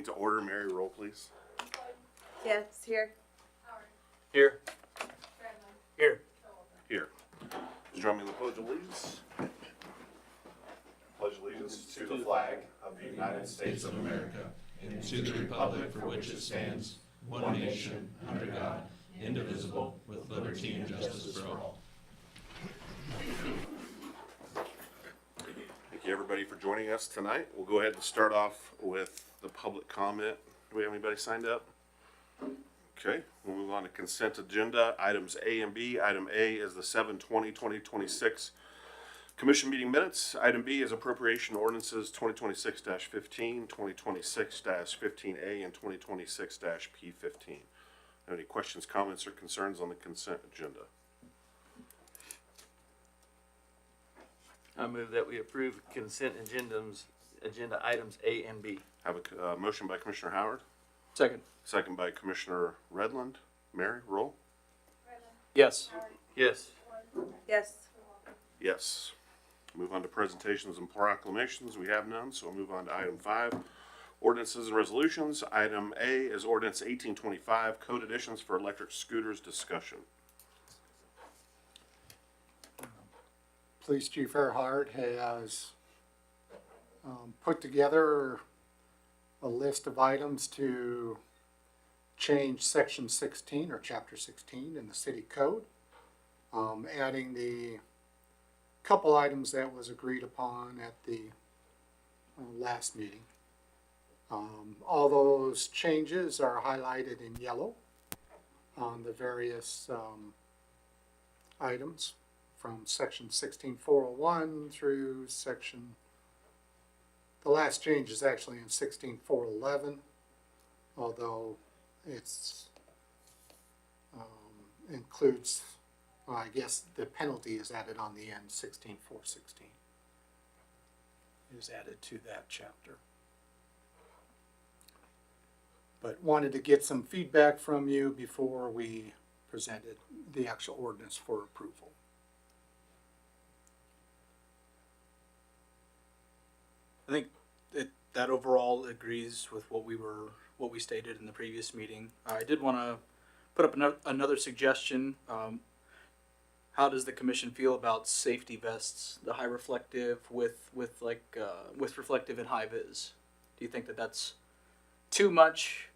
to order. Mary, roll please. Yes, here. Here. Here. Here. Would you join me in the Pledge of Allegiance? Pledge allegiance to the flag of the United States of America and to the republic for which it stands, one nation, under God, indivisible, with liberty and justice for all. Thank you everybody for joining us tonight. We'll go ahead and start off with the public comment. Do we have anybody signed up? Okay, we'll move on to consent agenda, items A and B. Item A is the 7/20/2026 Commission meeting minutes. Item B is appropriation ordinances 2026-15, 2026-15A, and 2026-P15. Any questions, comments, or concerns on the consent agenda? I move that we approve consent agenda items A and B. Have a motion by Commissioner Howard, Second. second by Commissioner Redland. Mary, roll. Yes. Yes. Yes. Yes. Move on to presentations and proclamations. We have none, so we'll move on to item 5, ordinances and resolutions. Item A is ordinance 1825, code additions for electric scooters discussion. Police Chief Earhart has put together a list of items to change section 16 or chapter 16 in the city code, adding the couple items that was agreed upon at the last meeting. All those changes are highlighted in yellow on the various items from section 16.401 through section, the last change is actually in 16.411, although it's includes, I guess the penalty is added on the end. 16.416 is added to that chapter. But wanted to get some feedback from you before we presented the actual ordinance for approval. I think that overall agrees with what we stated in the previous meeting. I did want to put up another suggestion. How does the commission feel about safety vests, the high reflective with reflective and high vis? Do you think that that's too much?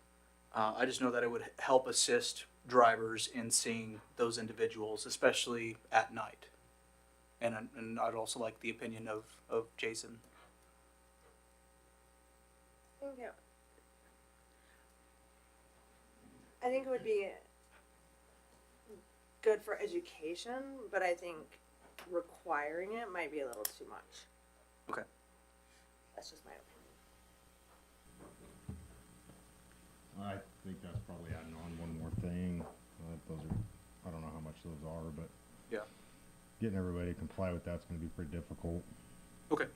I just know that it would help assist drivers in seeing those individuals, especially at night. And I'd also like the opinion of Jason. I think it would be good for education, but I think requiring it might be a little too much. Okay. That's just my opinion. I think that's probably adding on one more thing. Those are, I don't know how much those are, but Yeah. getting everybody to comply with that's going to be pretty difficult. Okay.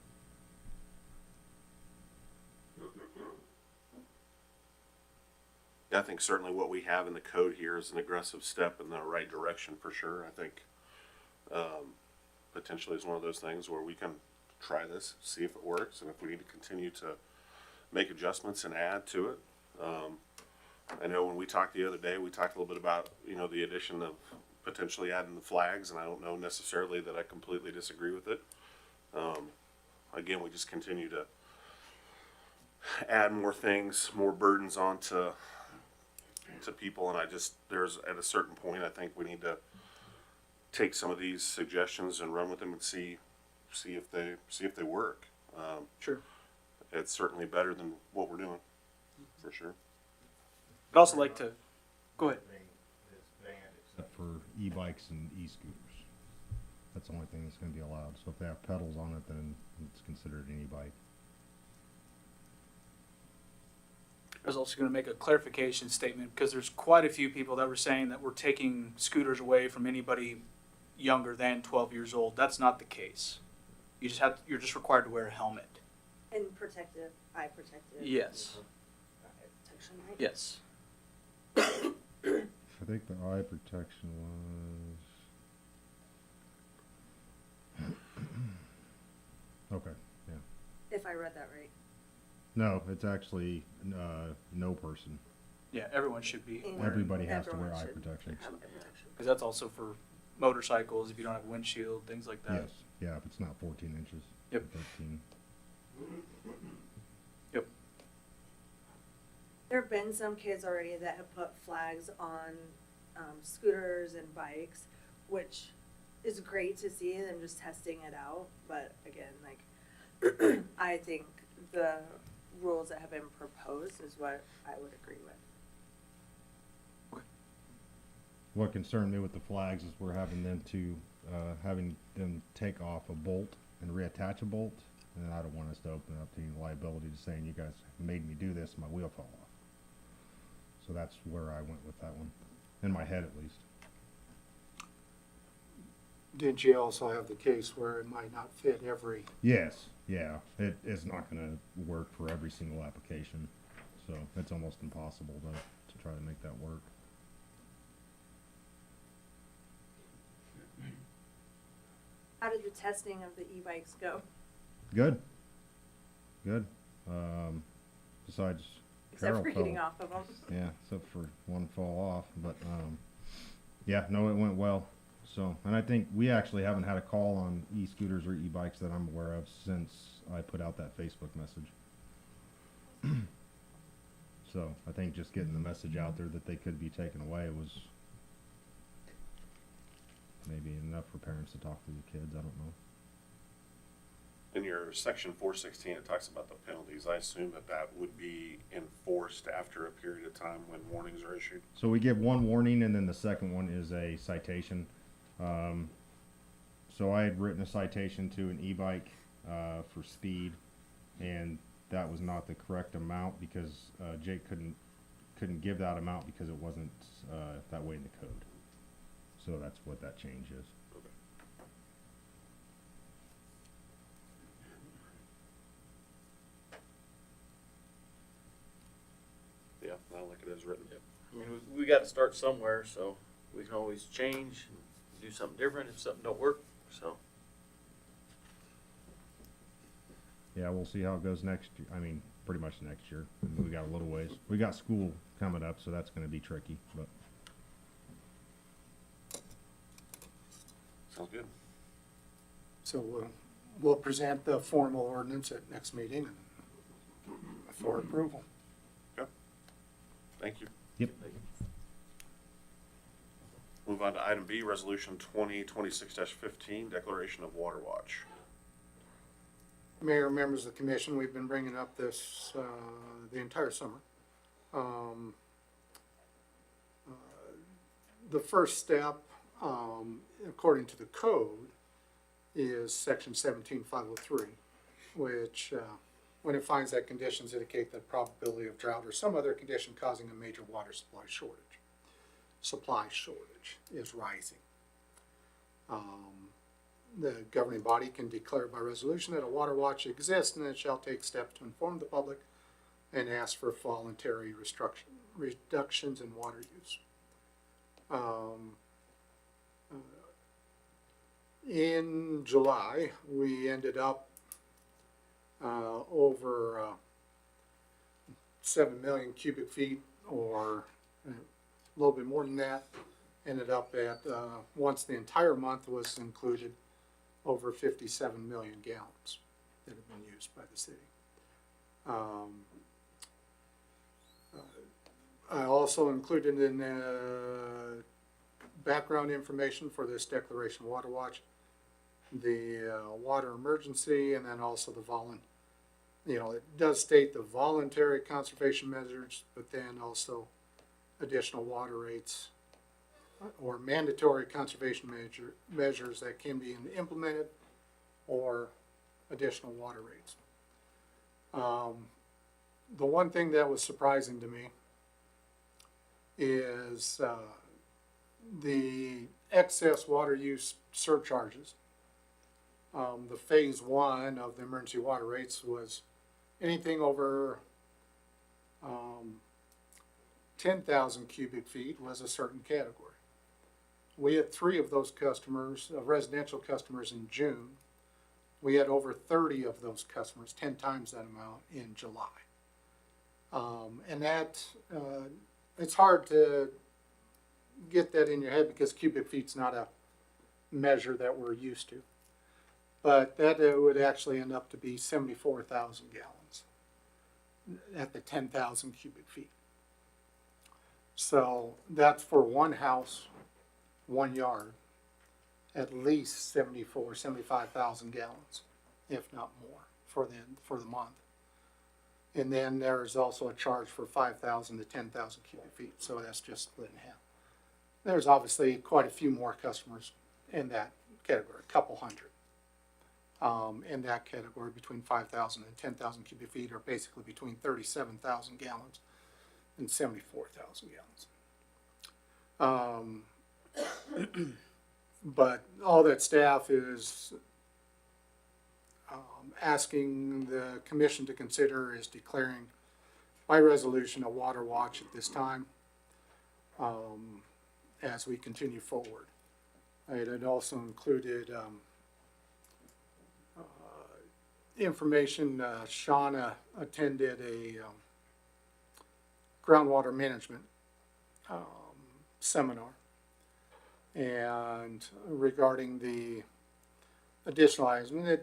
I think certainly what we have in the code here is an aggressive step in the right direction for sure. I think potentially is one of those things where we can try this, see if it works, and if we need to continue to make adjustments and add to it. I know when we talked the other day, we talked a little bit about, the addition of potentially adding the flags, and I don't know necessarily that I completely disagree with it. Again, we just continue to add more things, more burdens onto people, and there's at a certain point I think we need to take some of these suggestions and run with them and see if they work. Sure. It's certainly better than what we're doing, for sure. I'd also like to go ahead. Except for e-bikes and e-scooters. That's the only thing that's going to be allowed. So if they have pedals on it, then it's considered an e-bike. I was also going to make a clarification statement because there's quite a few people that were saying that we're taking scooters away from anybody younger than 12 years old. That's not the case. You're just required to wear a helmet. And eye protective. Yes. Protection, right? Yes. I think the eye protection was okay. Yeah. If I read that right. No, it's actually, no person. Yeah, everyone should be, In- Everybody has to wear Everyone eye should protection. have it. because that's also for motorcycles, if you don't have a windshield, things like that. Yes, yeah, if it's not 14 inches. Yep. 13. Yep. There have been some kids already that have put flags on scooters and bikes, which is great to see them just testing it out. But again, like I think the rules that have been proposed is what I would agree with. What concerned me with the flags is we're having them take off a bolt and reattach a bolt, and I don't want us to open up to any liability to saying you guys made me do this, my wheel fell off. So that's where I went with that one, in my head at least. Did you also have the case where it might not fit every, Yes, yeah, it is not going to work for every single application, so it's almost impossible to try to make that work. How did the testing of the e-bikes go? Good. Besides Except Carol for fell. getting off of them. Yeah, except for one fall off, but yeah, no, it went well. So, and I think we actually haven't had a call on e-scooters or e-bikes that I'm aware of since I put out that Facebook message. So, I think just getting the message out there that they could be taken away was maybe enough for parents to talk to the kids. I don't know. In your section 416, it talks about the penalties. I assume that would be enforced after a period of time when warnings are issued. So we give one warning, and then the second one is a citation. So I had written a citation to an e-bike for speed, and that was not the correct amount because Jake couldn't give that amount because it wasn't that way in the code. So that's what that change is. Yeah, I like it as written. I mean, we got to start somewhere, so we can always change and do something different if something don't work. So Yeah, we'll see how it goes next year. I mean, pretty much next year. We got a little ways. We got school coming up, so that's going to be tricky. But Sounds good. so we'll present the formal ordinance at next meeting for approval. Thank you. yep. Move on to item B, resolution 2026-15, declaration of water watch. Mayor, members of the commission, we've been bringing up this the entire summer. The first step, according to the code, is section 17503, which when it finds that conditions indicate the probability of drought or some other condition causing a major water supply shortage is rising. The governing body can declare by resolution that a water watch exists, and it shall take steps to inform the public and ask for voluntary reductions in water use. In July, we ended up over 7 million cubic feet, or a little bit more than that. Ended up at, once the entire month was included, over 57 million gallons that have been used by the city. I also included in background information for this declaration of water watch, the water emergency, and then also the it does state the voluntary conservation measures, but then also additional water rates or mandatory conservation measures that can be implemented, or additional water rates. The one thing that was surprising to me is the excess water use surcharges. The phase one of the emergency water rates was anything over 10,000 cubic feet was a certain category. We had 3 of those customers, residential customers, in June, We had over 30 of those customers, 10 times that amount in July. And that, it's hard to get that in your head because cubic feet's not a measure that we're used to. But that would actually end up to be 74,000 gallons at the 10,000 cubic feet. So that's for one house, 1 yard, at least 75,000 gallons, if not more, for the month. And then there's also a charge for 5,000 to 10,000 cubic feet, so that's just split in half. There's obviously quite a few more customers in that category, a couple hundred. In that category, between 5,000 and 10,000 cubic feet, are basically between 37,000 gallons and 74,000 gallons. But all that staff is asking the commission to consider is declaring by resolution a water watch at this time, as we continue forward. It had also included information. Shauna attended a groundwater management seminar, and regarding the additional items, I mean,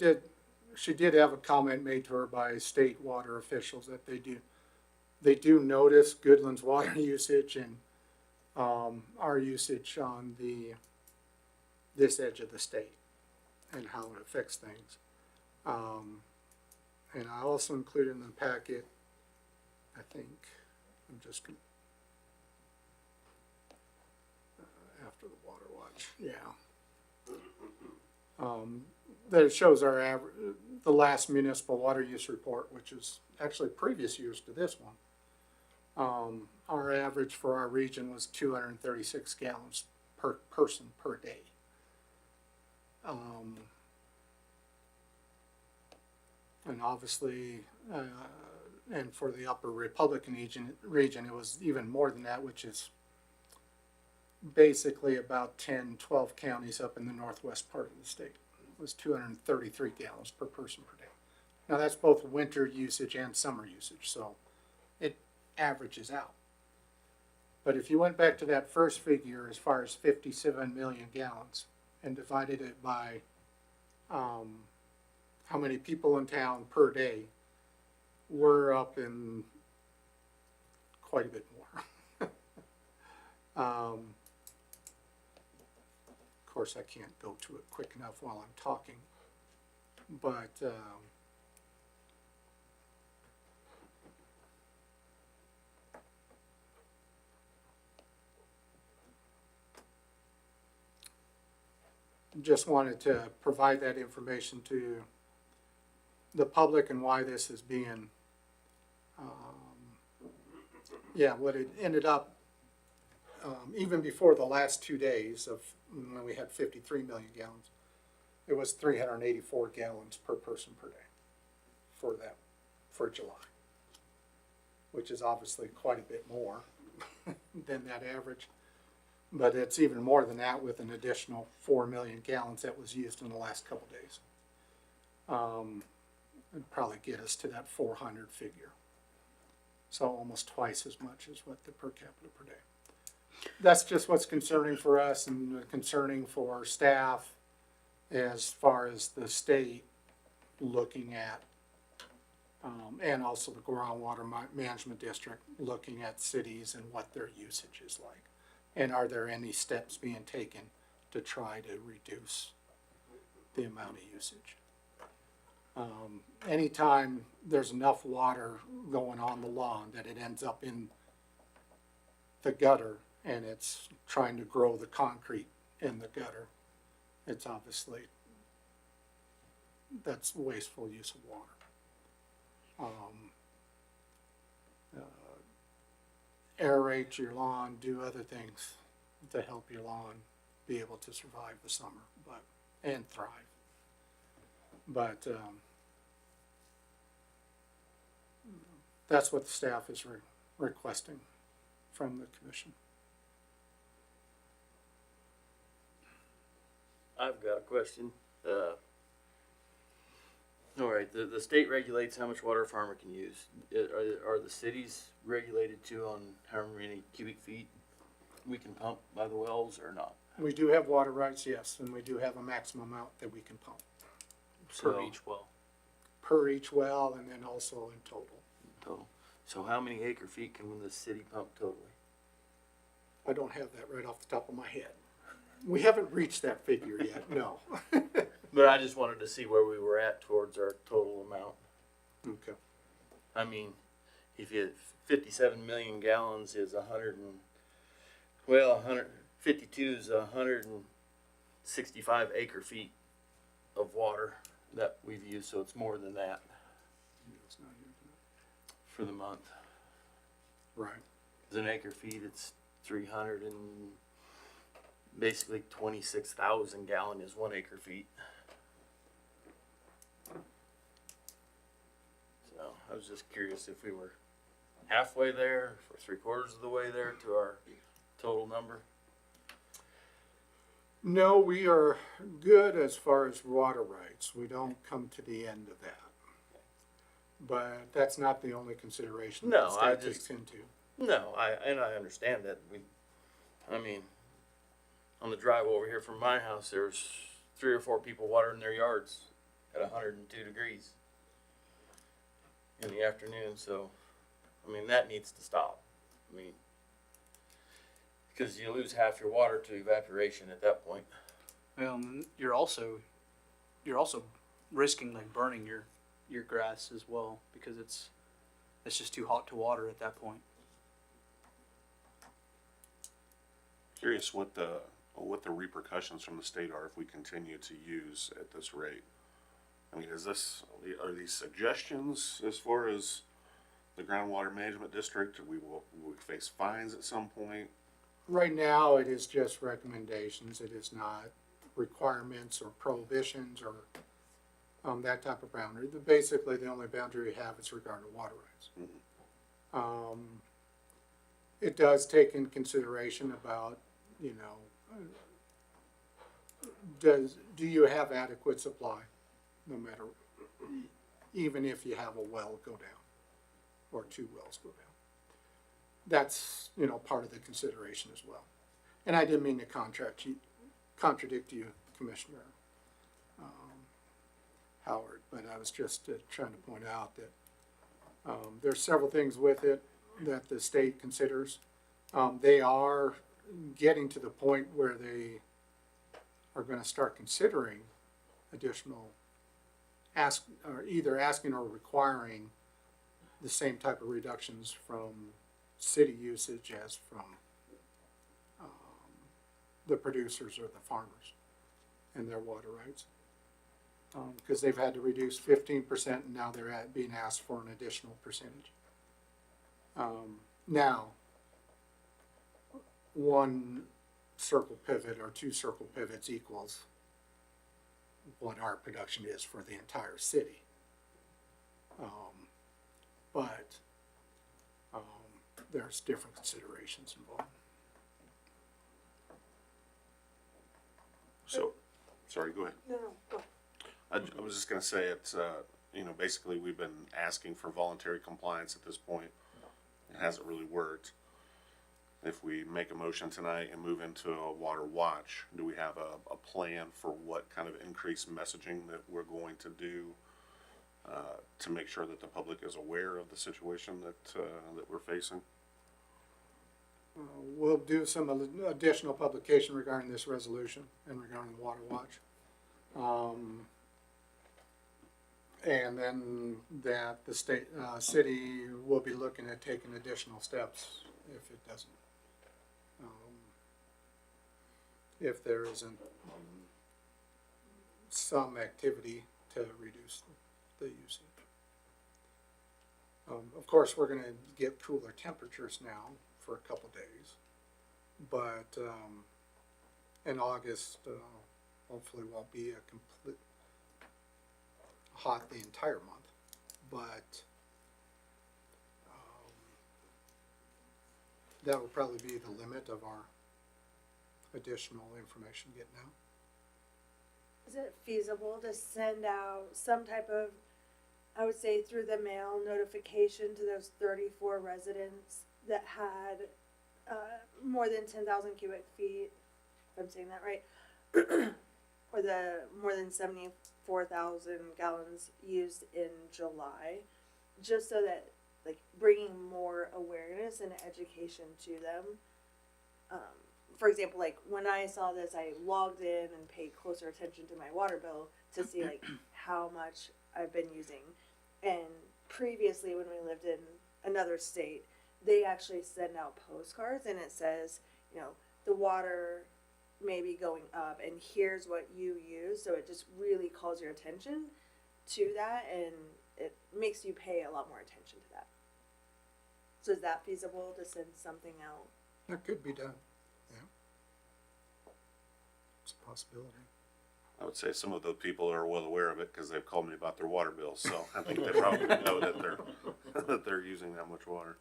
she did have a comment made to her by state water officials that they do notice Goodland's water usage and our usage on this edge of the state and how it affects things. And I also included in the packet, I think, I'm just after the water watch, yeah. That it shows our average, the last municipal water use report, which is actually previous years to this one. Our average for our region was 236 gallons per person per day. And obviously, and for the upper Republican region, it was even more than that, which is basically about 10, 12 counties up in the northwest part of the state. It was 233 gallons per person per day. Now that's both winter usage and summer usage, so it averages out. But if you went back to that first figure as far as 57 million gallons and divided it by how many people in town per day, we're up in quite a bit more. Of course, I can't go to it quick enough while I'm talking, but just wanted to provide that information to the public and why this is being, what it ended up, even before the last 2 days of when we had 53 million gallons, it was 384 gallons per person per day for July, which is obviously quite a bit more than that average. But it's even more than that with an additional 4 million gallons that was used in the last couple days. It'd probably get us to that 400 figure. So almost twice as much as what the per capita per day. That's just what's concerning for us and concerning for staff as far as the state looking at, and also the groundwater management district looking at cities and what their usage is like. And are there any steps being taken to try to reduce the amount of usage? Anytime there's enough water going on the lawn that it ends up in the gutter and it's trying to grow the concrete in the gutter, it's obviously, that's wasteful use of water. Aerate your lawn, do other things to help your lawn be able to survive the summer, and thrive. But that's what the staff is requesting from the commission. I've got a question. All right, the state regulates how much water a farmer can use. Are the cities regulated too on how many cubic feet we can pump by the wells or not? We do have water rights, yes, and we do have a maximum amount that we can pump Per So, each well. per each well and then also in total. total. So how many acre feet can the city pump totally? I don't have that right off the top of my head. We haven't reached that figure yet, no. But I just wanted to see where we were at towards our total amount. Okay. I mean, if you 57 million gallons is 152 is 165 acre feet of water that we've used, so it's more than that for the month. Right. As an acre feet, it's 300 and basically 26,000 gallon is 1 acre feet. So I was just curious if we were halfway there, or 3/4 of the way there to our total number. No, we are good as far as water rights. We don't come to the end of that. But that's not the only consideration that No, the I state just- takes into. No, I understand that. I mean, on the drive over here from my house, there's 3 or 4 people watering their yards at 102 degrees in the afternoon. So, I mean, that needs to stop. I mean, because you lose half your water to evaporation at that point. And you're also risking like burning your grass as well, because it's just too hot to water at that point. Curious what the repercussions from the state are if we continue to use at this rate. I mean, are these suggestions as far as the groundwater management district? Will we face fines at some point? Right now, it is just recommendations. It is not requirements or prohibitions or that type of boundary. Basically, the only boundary we have is regarding water rights. It does take in consideration about, do you have adequate supply, no matter, even if you have a well go down or 2 wells go down. That's, part of the consideration as well. And I didn't mean to contradict you, Commissioner Howard, but I was just trying to point out that there's several things with it that the state considers. They are getting to the point where they are going to start considering additional either asking or requiring the same type of reductions from city usage as from the producers or the farmers and their water rights. Because they've had to reduce 15% and now they're being asked for an additional percentage. Now, 1 circle pivot or 2 circle pivots equals what our production is for the entire city. But there's different considerations involved. So, sorry, go ahead. No, go. I was just gonna say it's, basically we've been asking for voluntary compliance at this point. It hasn't really worked. If we make a motion tonight and move into a water watch, do we have a plan for what kind of increased messaging that we're going to do to make sure that the public is aware of the situation that we're facing? We'll do some additional publication regarding this resolution and regarding the water watch. And then that the city will be looking at taking additional steps if it doesn't. If there isn't some activity to reduce the usage. Of course, we're going to get cooler temperatures now for a couple days, but in August, hopefully won't be a complete hot the entire month, but that will probably be the limit of our additional information getting out. is it feasible to send out some type of, I would say through the mail, notification to those 34 residents that had more than 10,000 cubic feet, if I'm saying that right, or the more than 74,000 gallons used in July, just so that, like, bringing more awareness and education to them. For example, like, when I saw this, I logged in and paid closer attention to my water bill to see, like, how much I've been using. And previously, when we lived in another state, they actually send out postcards, and it says, you know, the water may be going up, and here's what you use. So it just really calls your attention to that, and it makes you pay a lot more attention to that. So is that feasible to send something out? That could be done, yeah. It's a possibility. I would say some of the people are well aware of it because they've called me about their water bills, so I think they probably know that that they're using that much water.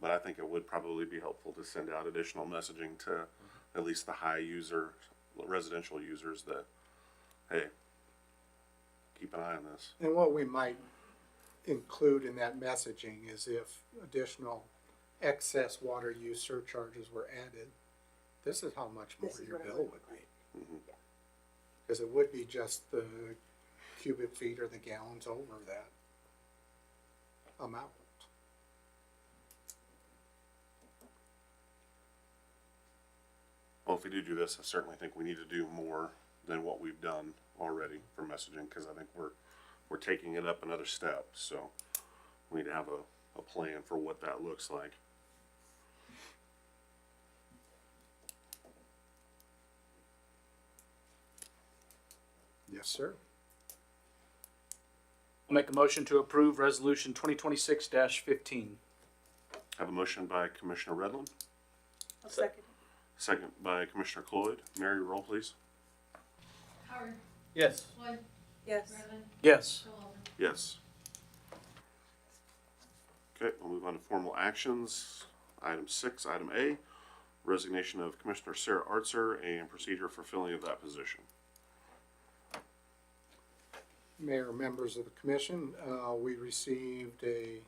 But I think it would probably be helpful to send out additional messaging to at least the high user, residential users that, hey, keep an eye on this. And what we might include in that messaging is if additional excess water use surcharges were added, this is how much more This is your what it bill would would be. Mhm. Because it would be just the cubic feet or the gallons over that amount. Well, if we do this, I certainly think we need to do more than what we've done already for messaging, because I think we're taking it up another step. So we need to have a plan for what that looks like. Yes, sir. I'll make a motion to approve resolution 2026-15. I have a motion by Commissioner Redland, I'll second. second by Commissioner Cloyd. Mary, roll please. Howard, Yes. Floyd, Yes. Redmond, Yes. Showalter. Yes. Okay, we'll move on to formal actions. Item 6, item A, resignation of Commissioner Sarah Artzer and procedure for filling of that position. Mayor, members of the commission, we received a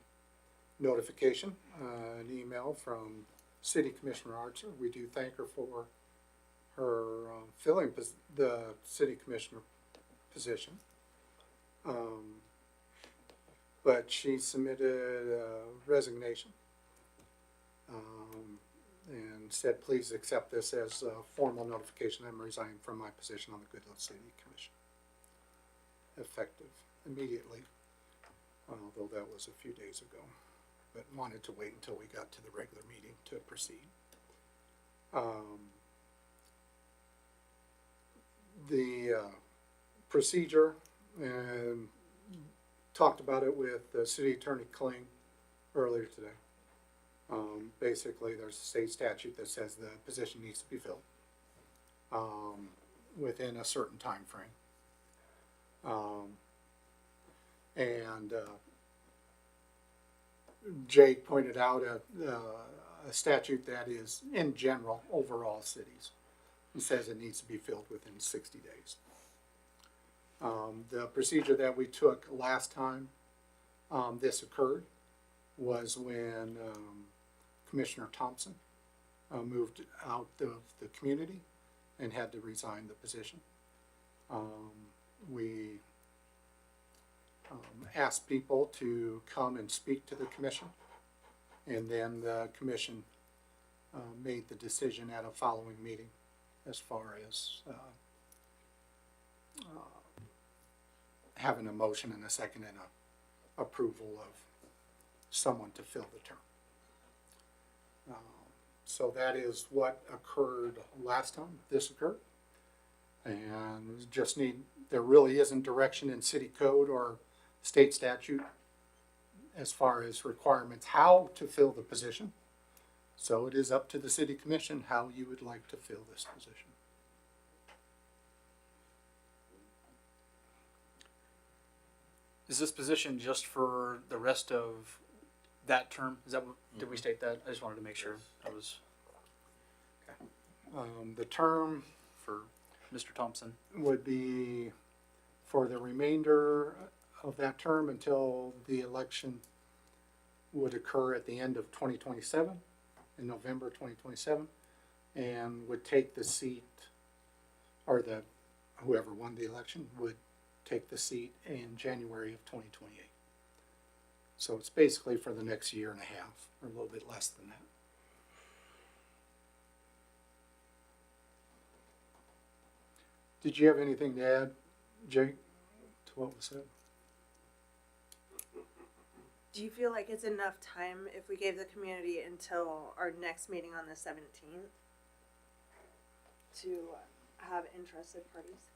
notification, an email from City Commissioner Archer. We do thank her for her filling the city commissioner position. But she submitted a resignation and said, please accept this as a formal notification. I'm resigning from my position on the Goodletts City Commission, effective immediately, although that was a few days ago, but wanted to wait until we got to the regular meeting to proceed. The procedure, and talked about it with the city attorney Kling earlier today. Basically, there's a state statute that says the position needs to be filled within a certain time frame. Jake pointed out a statute that is in general over all cities. It says it needs to be filled within 60 days. The procedure that we took last time this occurred was when Commissioner Thompson moved out of the community and had to resign the position. We asked people to come and speak to the commission, and then the commission made the decision at a following meeting as far as having a motion and a second and a approval of someone to fill the term. So that is what occurred last time this occurred. And just there really isn't direction in city code or state statute as far as requirements how to fill the position. So it is up to the city commission how you would like to fill this position. Is this position just for the rest of that term? Is that what, did we state that? I just wanted to make sure I was. The term For Mr. Thompson. would be for the remainder of that term until the election would occur at the end of 2027, in November 2027, and would take the seat, or whoever won the election would take the seat in January of 2028. So it's basically for the next year and a half, or a little bit less than that. Did you have anything to add, Jake, to what was said? Do you feel like it's enough time if we gave the community until our next meeting on the 17th to have interested parties?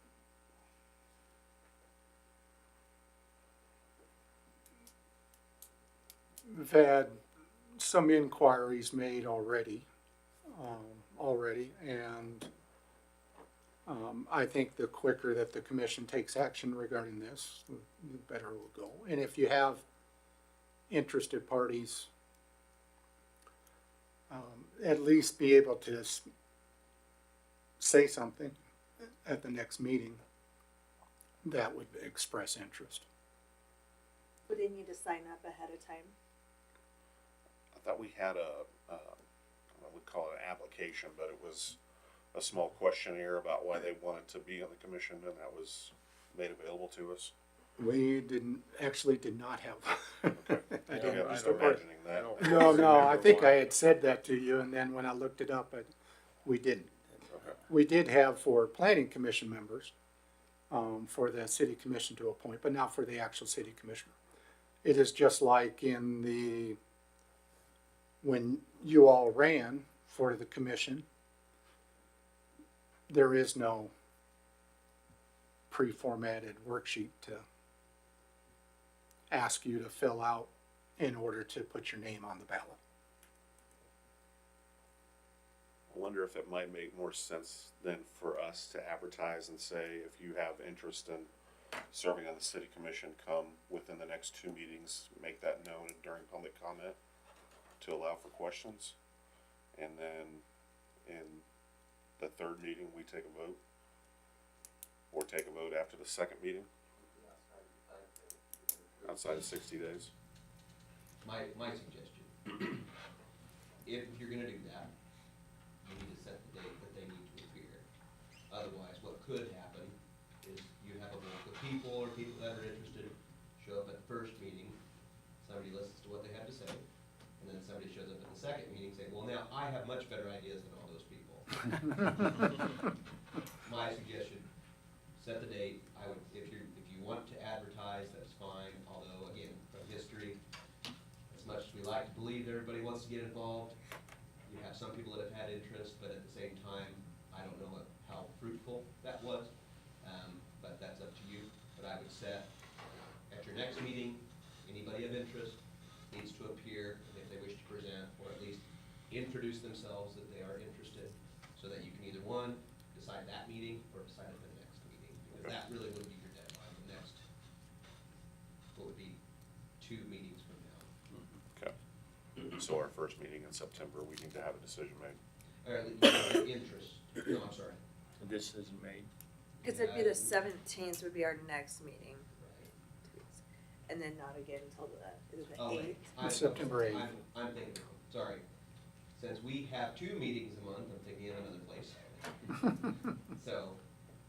We've had some inquiries made already, and I think the quicker that the commission takes action regarding this, the better it will go. And if you have interested parties, at least be able to say something at the next meeting that would express interest. Would they need to sign up ahead of time? I thought we had I would call it an application, but it was a small questionnaire about why they wanted to be on the commission, and that was made available to us. We did not have. I Okay, I'm didn't. just imagining that. No, I think I had said that to you, and then when I looked it up, we didn't. Okay. We did have for planning commission members, for the city commission to appoint, but not for the actual city commissioner. It is just like when you all ran for the commission, there is no pre-formatted worksheet to ask you to fill out in order to put your name on the ballot. I wonder if it might make more sense than for us to advertise and say, if you have interest in serving on the city commission, come within the next 2 meetings, make that known during public comment to allow for questions. And then in the 3rd meeting, we take a vote, or take a vote after the 2nd meeting, outside of 60 days. My suggestion, if you're gonna do that, you need to set the date that they need to appear. Otherwise, what could happen is you have a group of people or people that are interested, show up at the first meeting, somebody listens to what they have to say, and then somebody shows up at the 2nd meeting saying, well, now I have much better ideas than all those people. My suggestion, set the date. I would, if you want to advertise, that's fine, although again, from history, as much as we like to believe everybody wants to get involved, you have some people that have had interest, but at the same time, I don't know how fruitful that was, but that's up to you. But I would set, at your next meeting, anybody of interest needs to appear if they wish to present, or at least introduce themselves that they are interested, so that you can either, one, decide that meeting, or decide at the next meeting, because that really would be your deadline, the next, what would be 2 meetings from now. Okay. So our first meeting in September, we need to have a decision made. Or at least your interest, no, I'm sorry. A decision made. Because it'd be the 17th would be our next meeting. And then not again until is it the Oh, 8th? wait. I'm- September 8th. I'm thinking, sorry. Since we have 2 meetings a month, I'm thinking of another place. So,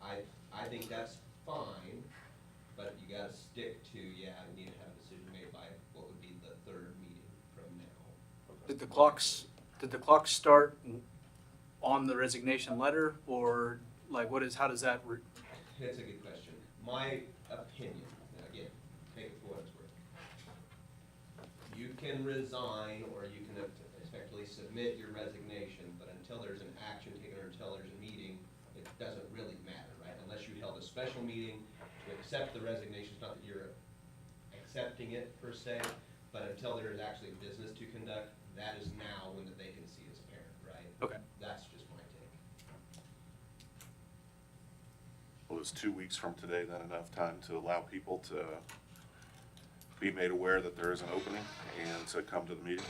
I think that's fine, but you gotta stick to, you need to have a decision made by what would be the 3rd meeting from now. Did the clock start on the resignation letter, or like how does that That's a good question. My opinion, now again, take it for what it's worth. You can resign, or you can effectively submit your resignation, but until there's an action taken or until there's a meeting, it doesn't really matter, right? Unless you held a special meeting to accept the resignation, it's not that you're accepting it per se, but until there is actually business to conduct, that is now when the vacancy is apparent, right? Okay. That's just my take. Well, is 2 weeks from today then enough time to allow people to be made aware that there is an opening and to come to the meeting?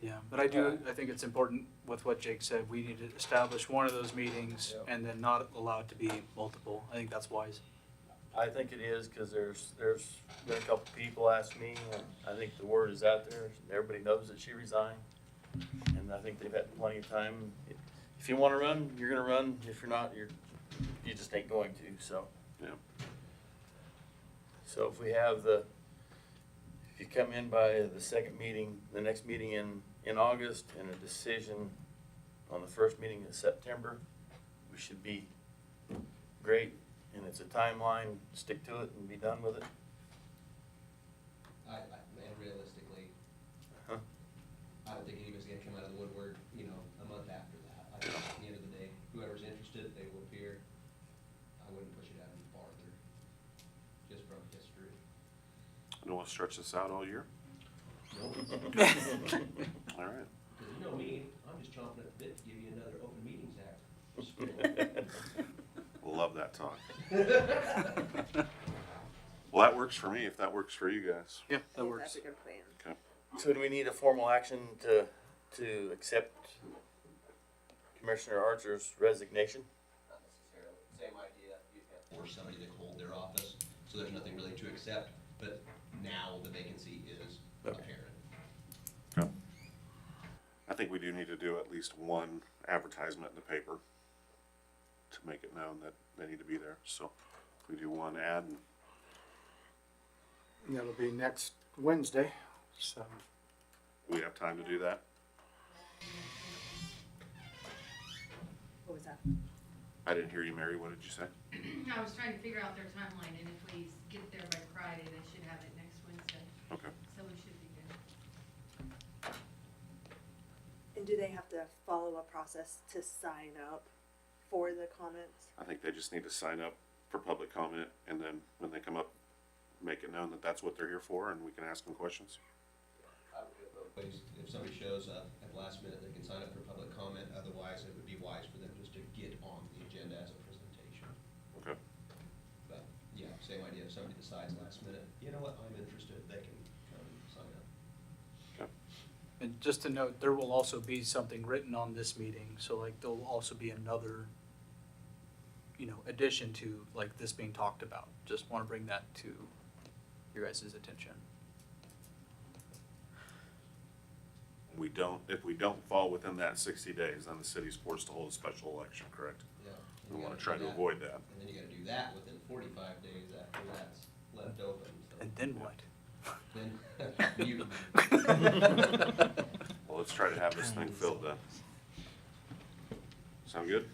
Yeah, but I think it's important with what Jake said, we need to establish one of those meetings Yep. and then not allow it to be multiple. I think that's wise. I think it is, cause there's been a couple people ask me, and I think the word is out there, everybody knows that she resigned. And I think they've had plenty of time. If you wanna run, you're gonna run, if you're not, you just ain't going to, so. Yeah. So if we have if you come in by the second meeting, the next meeting in August, and a decision on the first meeting in September, we should be great, and it's a timeline, stick to it and be done with it. And realistically, Huh? I don't think anybody's gonna come out of the woodwork, you know, a month after that. I think at the end of the day, whoever's interested, they will appear. I wouldn't push it out any farther, just from history. You want to stretch this out all year? All right. Cause you know me, I'm just chomping at the bit to give you another Open Meetings Act. Love that talk. Well, that works for me, if that works for you guys. Yeah, I that think works. that's a good plan. Okay. So do we need a formal action to accept Commissioner Archer's resignation? Not necessarily, same idea, or somebody that hold their office, so there's nothing really to accept, but now the vacancy is Okay. apparent. Okay. I think we do need to do at least one advertisement in the paper to make it known that they need to be there. So if we do one ad, and And that'll be next Wednesday, so. we have time to do that. What was that? I didn't hear you, Mary. What did you say? I was trying to figure out their timeline, and if we get there by Friday, they should have it next Wednesday, Okay. so we should be good. And do they have to follow a process to sign up for the comments? I think they just need to sign up for public comment, and then when they come up, make it known that that's what they're here for, and we can ask them questions. I would do it both ways. If somebody shows up at the last minute, they can sign up for public comment, otherwise it would be wise for them just to get on the agenda as a presentation. Okay. But, yeah, same idea, if somebody decides last minute, you know what, I'm interested, they can come and sign up. And just to note, there will also be something written on this meeting, so like there'll also be another, addition to like this being talked about. Just want to bring that to your guys' attention. If we don't fall within that 60 days, then the city's forced to hold a special election, correct? Yeah. We And you want to gotta try do to avoid that. And then you gotta do that within 45 days after that's left open, so. And then what? Then, you, Well, let's try to have this thing filled then. Sound good?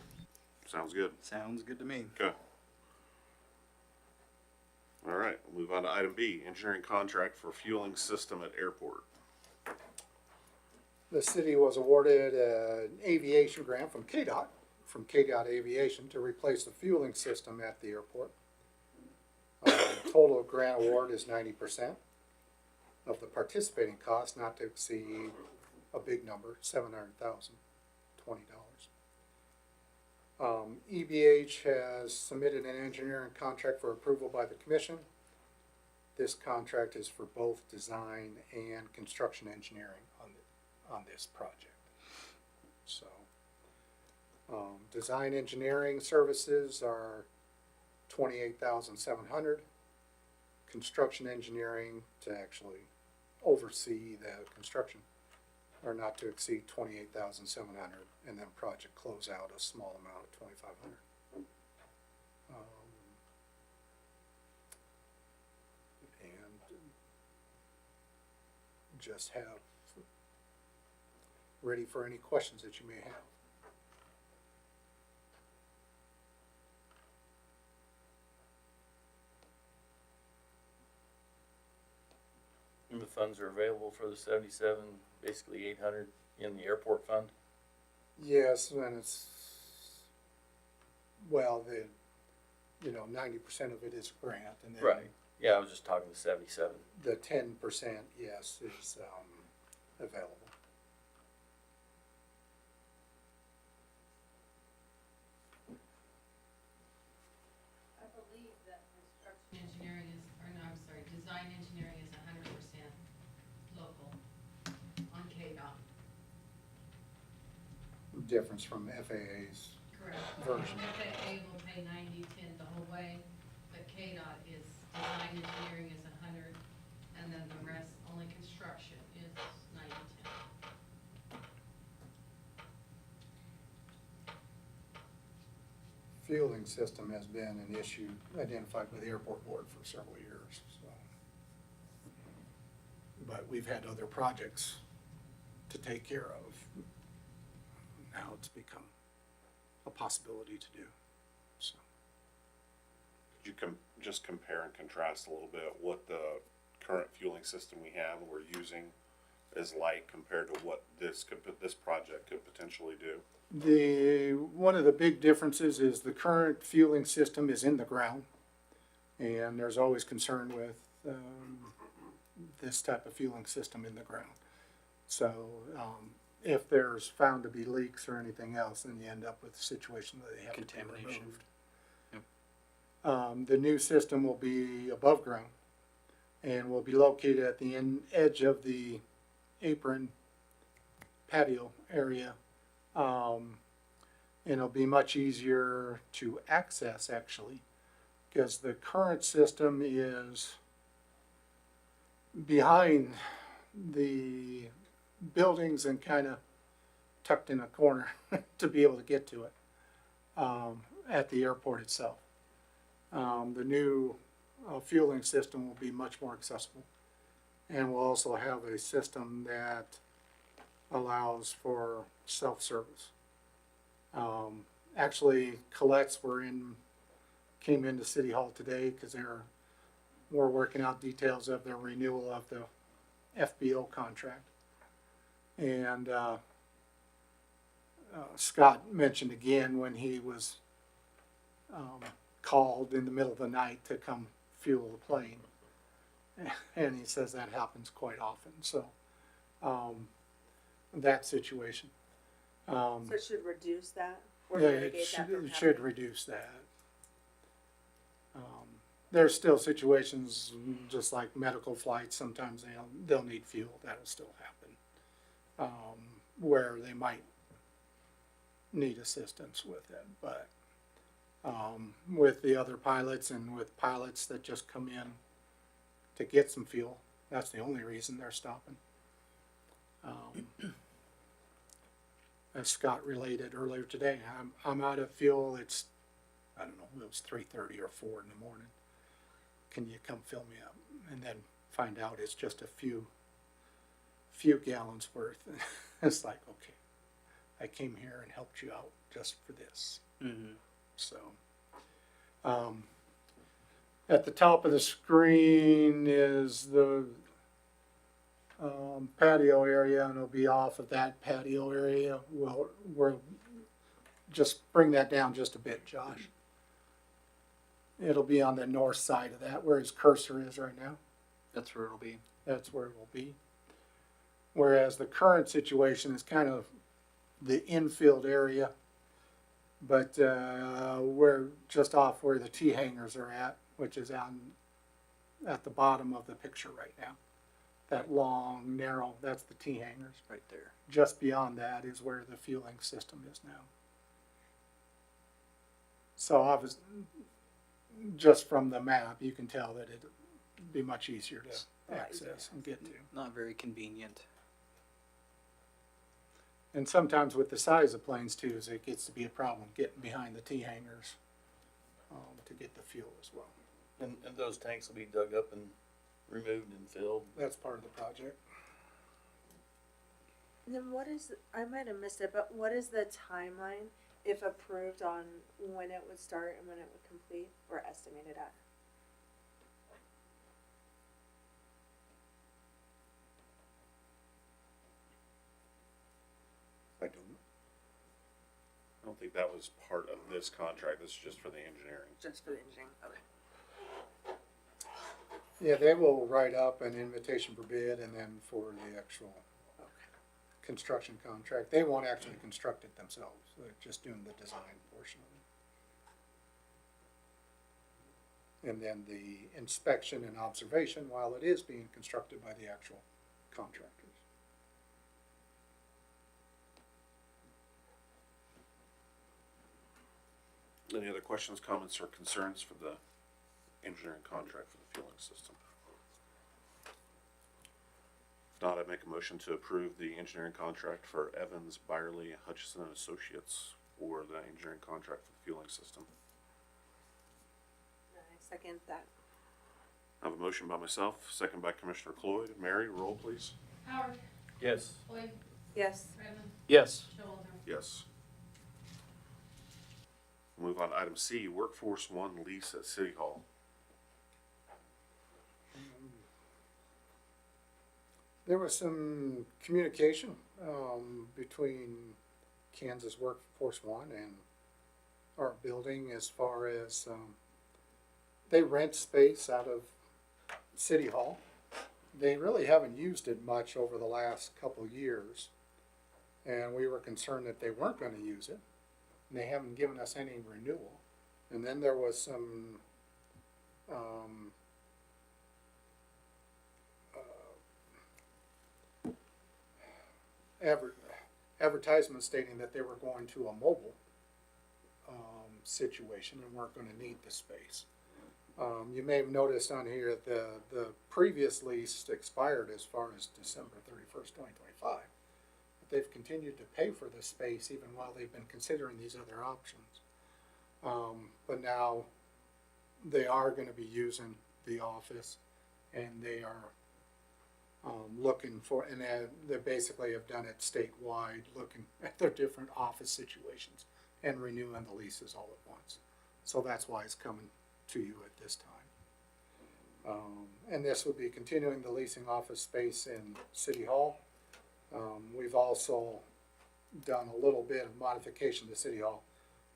Sounds good. Sounds good to me. Okay. All right, we'll move on to item B, engineering contract for fueling system at airport. The city was awarded an aviation grant from KDOT Aviation to replace the fueling system at the airport. Total grant award is 90% of the participating cost, not to exceed a big number, $700,020. EBH has submitted an engineering contract for approval by the commission. This contract is for both design and construction engineering on this project. So, design engineering services are $28,700. Construction engineering to actually oversee the construction are not to exceed $28,700, and then project closeout a small amount of $2,500. And just have ready for any questions that you may have. And the funds are available for the 77, basically 800 in the airport fund. Yes, and it's, well, 90% of it is grant, and then Right. Yeah, I was just talking the 77. the 10%, yes, is available. I believe that construction engineering is, or no, I'm sorry, design engineering is 100% local on KDOT. difference from FAA's. Correct. Version. FAA will pay 90-10 the whole way, but KDOT is, design engineering is 100, and then the rest, only construction is 90-10. Fueling system has been an issue identified by the airport board for several years, so. But we've had other projects to take care of. Now it's become a possibility to do, so. Could you just compare and contrast a little bit what the current fueling system we have and we're using is like compared to what this project could potentially do? One of the big differences is the current fueling system is in the ground, and there's always concern with this type of fueling system in the ground. So if there's found to be leaks or anything else, then you end up with a situation that they have to be Contamination. removed. The new system will be above ground and will be located at the edge of the apron patio area. And it'll be much easier to access, actually, because the current system is behind the buildings and kind of tucked in a corner to be able to get to it at the airport itself. The new fueling system will be much more accessible, and we'll also have a system that allows for self-service. Actually, Colette's came into City Hall today because we're working out details of their renewal of the FBO contract. And Scott mentioned again when he was called in the middle of the night to come fuel the plane. And he says that happens quite often. So that situation. So it should reduce that or Yeah, mitigate that from it should happening? reduce that. There's still situations, just like medical flights, sometimes they'll need fuel, that'll still happen. Where they might need assistance with it, but with the other pilots and with pilots that just come in to get some fuel, that's the only reason they're stopping. As Scott related earlier today, I'm out of fuel. It's, I don't know, it was 3:30 or 4 in the morning. Can you come fill me up? And then find out it's just a few gallons worth. It's like, okay, I came here and helped you out just for this. Mm-hmm. So, at the top of the screen is the patio area, and it'll be off of that patio area. We'll just bring that down just a bit, Josh. It'll be on the north side of that, where his cursor is right now. That's where it'll be. That's where it will be. Whereas the current situation is kind of the infield area, but we're just off where the T hangers are at, which is at the bottom of the picture right now. That long, narrow, that's the T hangers. Right there. Just beyond that is where the fueling system is now. So obviously, just from the map, you can tell that it'd be much easier to access and get to. Not very convenient. And sometimes with the size of planes too, is it gets to be a problem getting behind the T hangers to get the fuel as well. And those tanks will be dug up and removed and filled. That's part of the project. And then I might have missed it, but what is the timeline, if approved, on when it would start and when it would complete, or estimated at? I don't think that was part of this contract. This is just for the engineering. Just for the engineering, okay. Yeah, they will write up an invitation for bid and then for the actual construction contract. They won't actually construct it themselves. They're just doing the design portion of it. And then the inspection and observation while it is being constructed by the actual contractors. Any other questions, comments, or concerns for the engineering contract for the fueling system? If not, I make a motion to approve the engineering contract for Evans, Byerly, Hutchison and Associates for the engineering contract for the fueling system. I second that. I have a motion by myself, second by Commissioner Cloyd. Mary, roll please. Howard, Yes. Floyd, Yes. Redmond, Yes. Showalter. Yes. Move on to item C, Workforce One lease at City Hall. There was some communication, between Kansas Workforce One and our building as far as, they rent space out of City Hall. They really haven't used it much over the last couple years. And we were concerned that they weren't gonna use it. And they haven't given us any renewal. And then there was some, advertisement stating that they were going to a mobile situation and weren't going to need the space. You may have noticed on here the previous lease expired as far as December 31st, 2025. But they've continued to pay for the space even while they've been considering these other options. But now they are going to be using the office, and they are looking for, and they basically have done it statewide, looking at their different office situations and renewing the leases all at once. So that's why it's coming to you at this time. And this would be continuing the leasing office space in City Hall. We've also done a little bit of modification to City Hall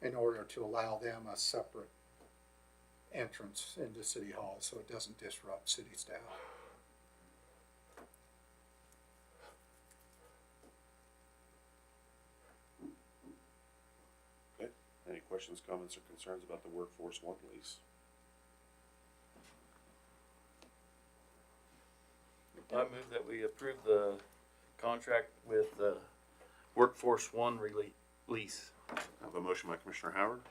in order to allow them a separate entrance into City Hall so it doesn't disrupt city staff. Okay, any questions, comments, or concerns about the Workforce One lease? I move that we approve the contract with Workforce One lease. I have a motion by Commissioner Howard,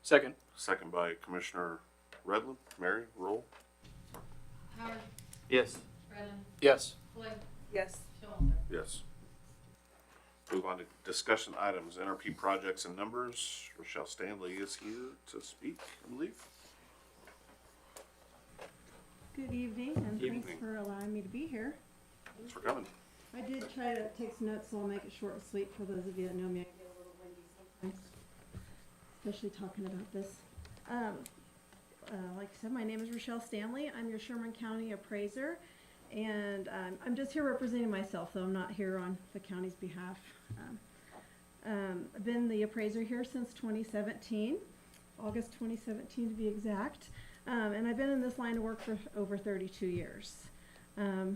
Second. second by Commissioner Redland. Mary, roll. Howard, Yes. Redmond, Yes. Floyd, Yes. Showalter. Yes. Move on to discussion items, NRP projects and numbers. Rochelle Stanley is here to speak, I believe. Good evening, and Evening. thanks for allowing me to be here. Thanks for coming. I did try to take some notes, so I'll make it short and sweet for those of you that know me. I get a little windy sometimes, especially talking about this. Like I said, my name is Rochelle Stanley. I'm your Sherman County appraiser, and I'm just here representing myself, though I'm not here on the county's behalf. I've been the appraiser here since 2017, August 2017 to be exact. And I've been in this line of work for over 32 years.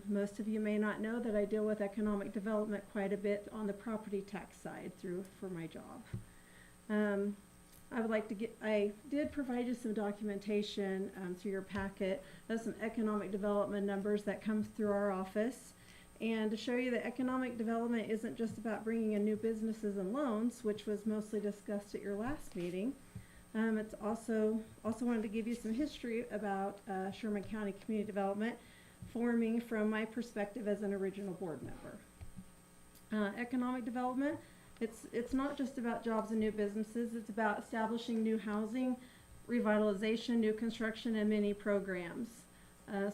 Most of you may not know that I deal with economic development quite a bit on the property tax side for my job. I did provide you some documentation through your packet of some economic development numbers that come through our office. And to show you that economic development isn't just about bringing in new businesses and loans, which was mostly discussed at your last meeting. It's also wanted to give you some history about Sherman County Community Development, forming from my perspective as an original board member. Economic development, it's not just about jobs and new businesses. It's about establishing new housing, revitalization, new construction, and many programs.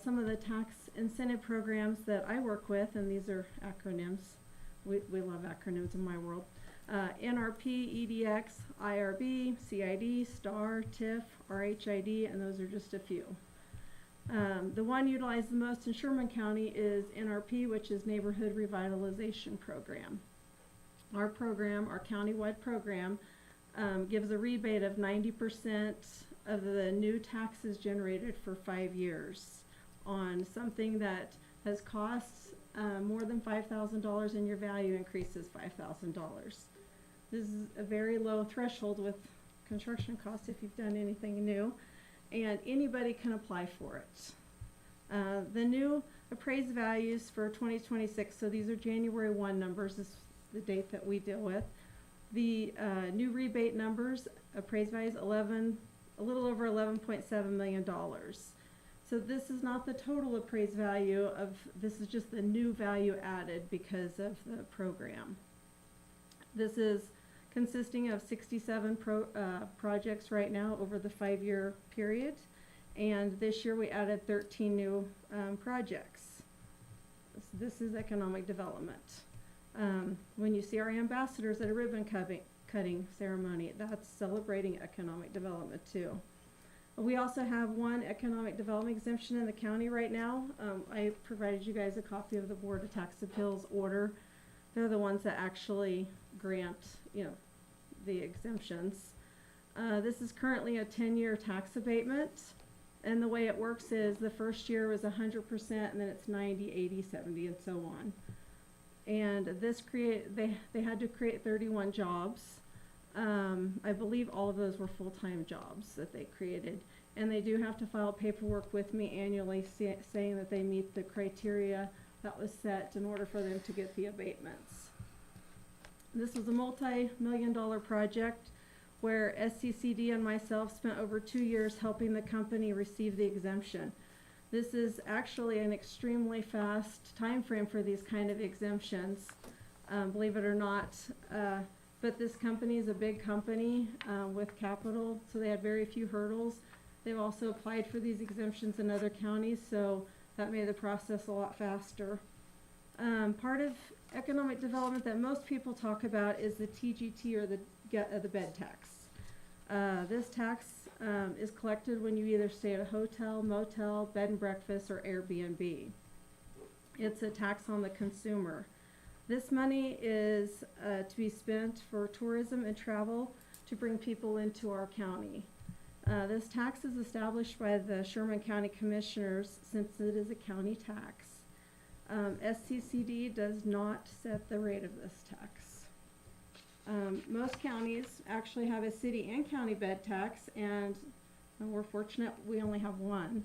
Some of the tax incentive programs that I work with, and these are acronyms. We love acronyms in my world. NRP, EDX, IRB, CID, STAR, TIF, RHID, and those are just a few. The one utilized the most in Sherman County is NRP, which is Neighborhood Revitalization Program. Our program, our countywide program, gives a rebate of 90% of the new taxes generated for 5 years on something that has costs more than $5,000 and your value increases $5,000. This is a very low threshold with construction costs if you've done anything new, and anybody can apply for it. The new appraised values for 2026, so these are January 1 numbers, this is the date that we deal with. The new rebate numbers, appraised value is a little over $11.7 million. So this is not the total appraised value this is just the new value added because of the program. This is consisting of 67 projects right now over the 5-year period. And this year we added 13 new projects. This is economic development. When you see our ambassadors at a ribbon cutting ceremony, that's celebrating economic development too. We also have one economic development exemption in the county right now. I provided you guys a copy of the Board of Tax Appeals order. They're the ones that actually grant, the exemptions. This is currently a 10-year tax abatement. And the way it works is the first year was 100%, and then it's 90, 80, 70, and so on. And they had to create 31 jobs. I believe all of those were full-time jobs that they created. And they do have to file paperwork with me annually saying that they meet the criteria that was set in order for them to get the abatements. This was a multi-million-dollar project where SCCD and myself spent over 2 years helping the company receive the exemption. This is actually an extremely fast time frame for these kind of exemptions, believe it or not. But this company is a big company with capital, so they had very few hurdles. They've also applied for these exemptions in other counties, so that made the process a lot faster. Part of economic development that most people talk about is the TGT, or the bed tax. This tax is collected when you either stay at a hotel, motel, bed and breakfast, or Airbnb. It's a tax on the consumer. This money is to be spent for tourism and travel to bring people into our county. This tax is established by the Sherman County Commissioners since it is a county tax. SCCD does not set the rate of this tax. Most counties actually have a city and county bed tax, and we're fortunate we only have one.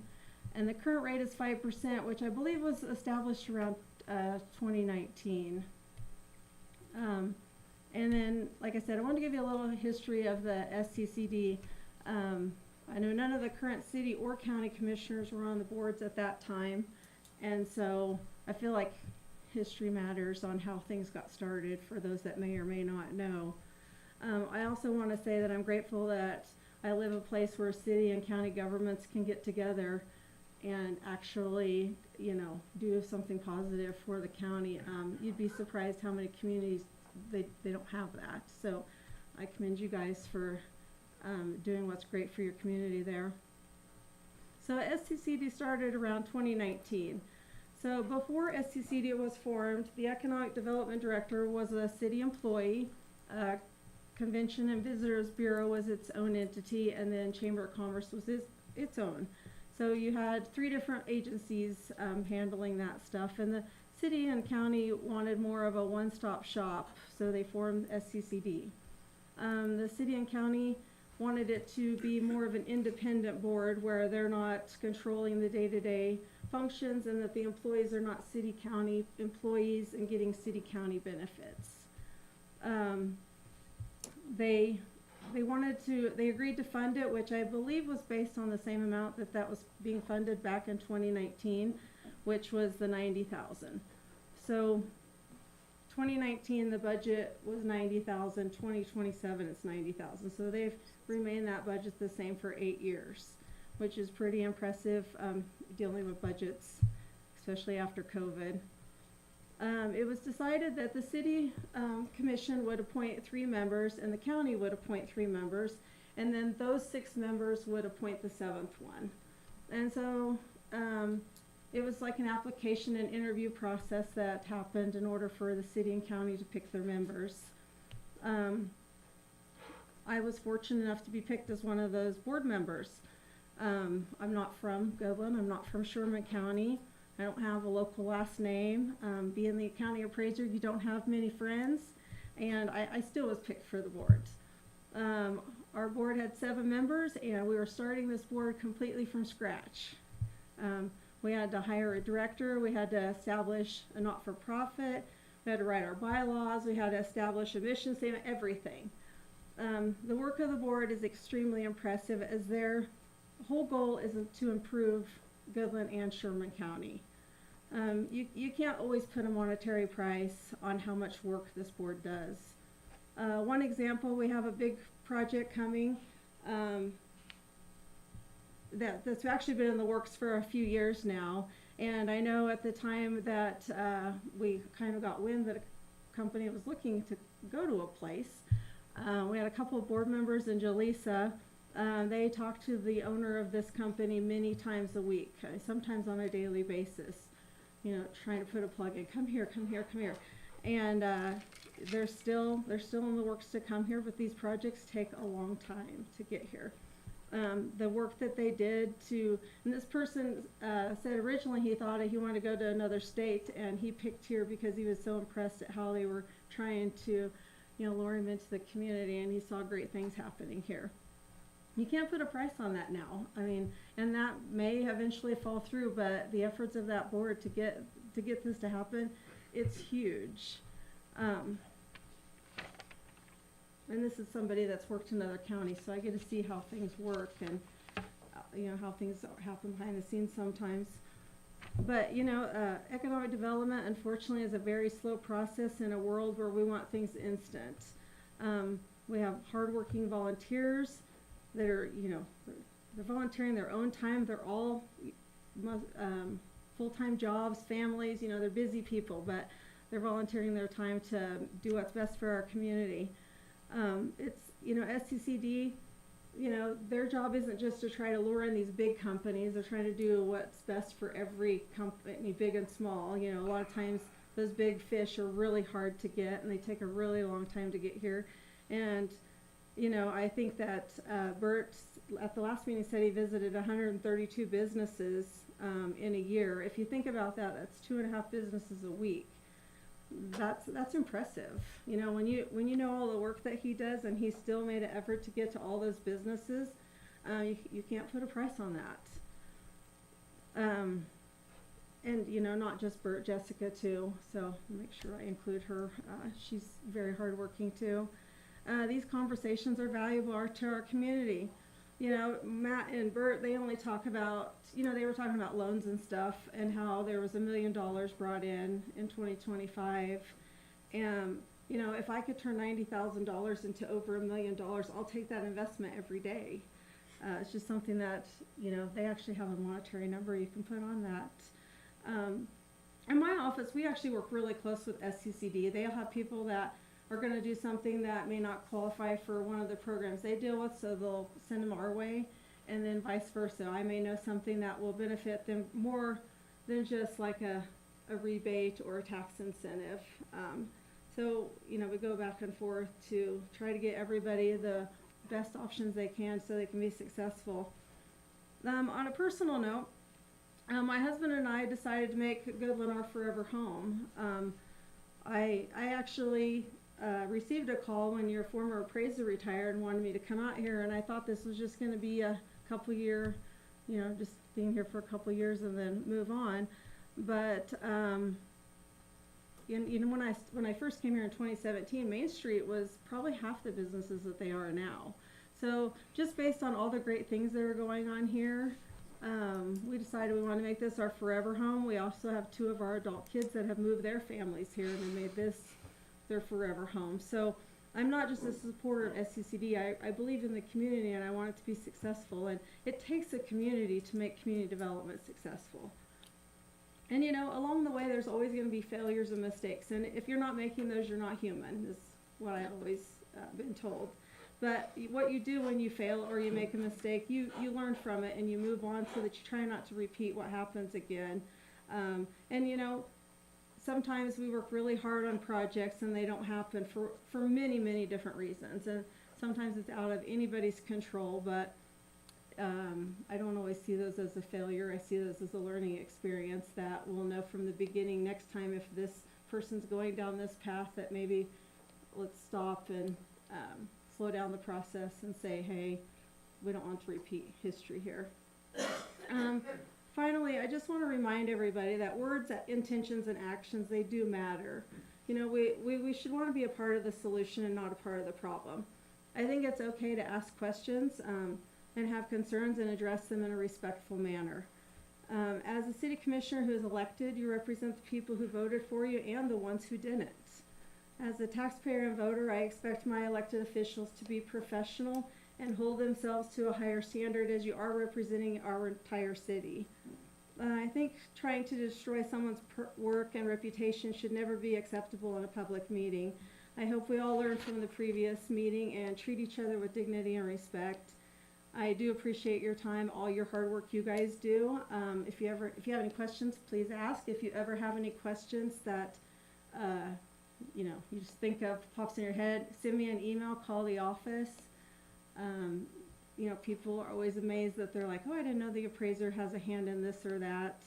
And the current rate is 5%, which I believe was established around 2019. And then, like I said, I want to give you a little history of the SCCD. I know none of the current city or county commissioners were on the boards at that time, and so I feel like history matters on how things got started for those that may or may not know. I also want to say that I'm grateful that I live a place where city and county governments can get together and actually, do something positive for the county. You'd be surprised how many communities they don't have that. So I commend you guys for doing what's great for your community there. So SCCD started around 2019. So before SCCD was formed, the Economic Development Director was a city employee. Convention and Visitors Bureau was its own entity, and then Chamber of Commerce was its own. So you had 3 different agencies handling that stuff, and the city and county wanted more of a one-stop shop, so they formed SCCD. The city and county wanted it to be more of an independent board where they're not controlling the day-to-day functions, and that the employees are not city-county employees and getting city-county benefits. They agreed to fund it, which I believe was based on the same amount that was being funded back in 2019, which was the $90,000. So 2019 the budget was $90,000, 2027 it's $90,000. So they've remained that budget the same for 8 years, which is pretty impressive dealing with budgets, especially after COVID. It was decided that the city commission would appoint 3 members and the county would appoint 3 members, and then those 6 members would appoint the 7th one. And so it was like an application and interview process that happened in order for the city and county to pick their members. I was fortunate enough to be picked as one of those board members. I'm not from Goodland, I'm not from Sherman County. I don't have a local last name. Being the county appraiser, you don't have many friends, and I still was picked for the board. Our board had 7 members, and we were starting this board completely from scratch. We had to hire a director, we had to establish a not-for-profit, we we had to write our bylaws, we had to establish a mission statement, everything. The work of the board is extremely impressive, as their whole goal is to improve Goodland and Sherman County. You can't always put a monetary price on how much work this board does. One example, we have a big project coming that's actually been in the works for a few years now. And I know at the time that we kind of got wind that a company was looking to go to a place, we had a couple of board members in Jaleesa. They talk to the owner of this company many times a week, sometimes on a daily basis, you know, trying to put a plug in, come here, come here, come here. And they're still in the works to come here, but these projects take a long time to get here. The work that they did and this person said originally he thought he wanted to go to another state, and he picked here because he was so impressed at how they were trying to, you know, lure him into the community, and he saw great things happening here. You can't put a price on that now. I mean, and that may eventually fall through, but the efforts of that board to get this to happen, it's huge. And this is somebody that's worked in other counties, so I get to see how things work and, you know, how things happen behind the scenes sometimes. But, you know, economic development, unfortunately, is a very slow process in a world where we want things instant. We have hardworking volunteers that are, you know, they're volunteering their own time. They're all full-time jobs, families, you know, they're busy people, but they're volunteering their time to do what's best for our community. It's, you know, SCCD, you know, their job isn't just to try to lure in these big companies. They're trying to do what's best for every company, big and small. You know, a lot of times those big fish are really hard to get, and they take a really long time to get here. And, you know, I think that Bert, at the last meeting, said he visited 132 businesses in a year. If you think about that, that's 2.5 businesses a week. That's impressive. You know, when you know all the work that he does, and he still made an effort to get to all those businesses, you can't put a price on that. And you know, not just Bert, Jessica too. So I'll make sure I include her. She's very hardworking too. These conversations are valuable to our community. You know, Matt and Bert, they only talk about, you know, they were talking about loans and stuff, and how there was $1 million brought in 2025. And, you know, if I could turn $90,000 into over $1 million, I'll take that investment every day. It's just something that, you know, they actually have a monetary number you can put on that. In my office, we actually work really close with SCCD. They'll have people that are going to do something that may not qualify for one of the programs they deal with, so they'll send them our way, and then vice versa. I may know something that will benefit them more than just like a rebate or a tax incentive. So, you know, we go back and forth to try to get everybody the best options they can so they can be successful. On a personal note, my husband and I decided to make Goodland our forever home. I actually received a call when your former appraiser retired and wanted me to come out here, and I thought this was just going to be a couple year, you know, just being here for a couple years and then move on. But you know, when I first came here in 2017, Main Street was probably half the businesses that they are now. So just based on all the great things that are going on here, we decided we wanted to make this our forever home. We also have 2 of our adult kids that have moved their families here, and they made this their forever home. So I'm not just a supporter of SCCD. I believe in the community, and I want it to be successful. And it takes a community to make community development successful. And you know, along the way, there's always going to be failures and mistakes. And if you're not making those, you're not human, is what I've always been told. But what you do when you fail or you make a mistake, you learn from it and you move on so that you try not to repeat what happens again. And you know, sometimes we work really hard on projects and they don't happen for many, many different reasons. And sometimes it's out of anybody's control, but I don't always see those as a failure. I see those as a learning experience that we'll know from the beginning next time if this person's going down this path that maybe let's stop and slow down the process and say, hey, we don't want to repeat history here. Finally, I just want to remind everybody that words, intentions, and actions, they do matter. You know, we should want to be a part of the solution and not a part of the problem. I think it's okay to ask questions and have concerns and address them in a respectful manner. As a city commissioner who is elected, you represent the people who voted for you and the ones who didn't. As a taxpayer and voter, I expect my elected officials to be professional and hold themselves to a higher standard as you are representing our entire city. I think trying to destroy someone's work and reputation should never be acceptable in a public meeting. I hope we all learn from the previous meeting and treat each other with dignity and respect. I do appreciate your time, all your hard work you guys do. If you have any questions, please ask. If you ever have any questions that you know, you just think of, pops in your head, send me an email, call the office. You know, people are always amazed that they're like, oh, I didn't know the appraiser has a hand in this or that.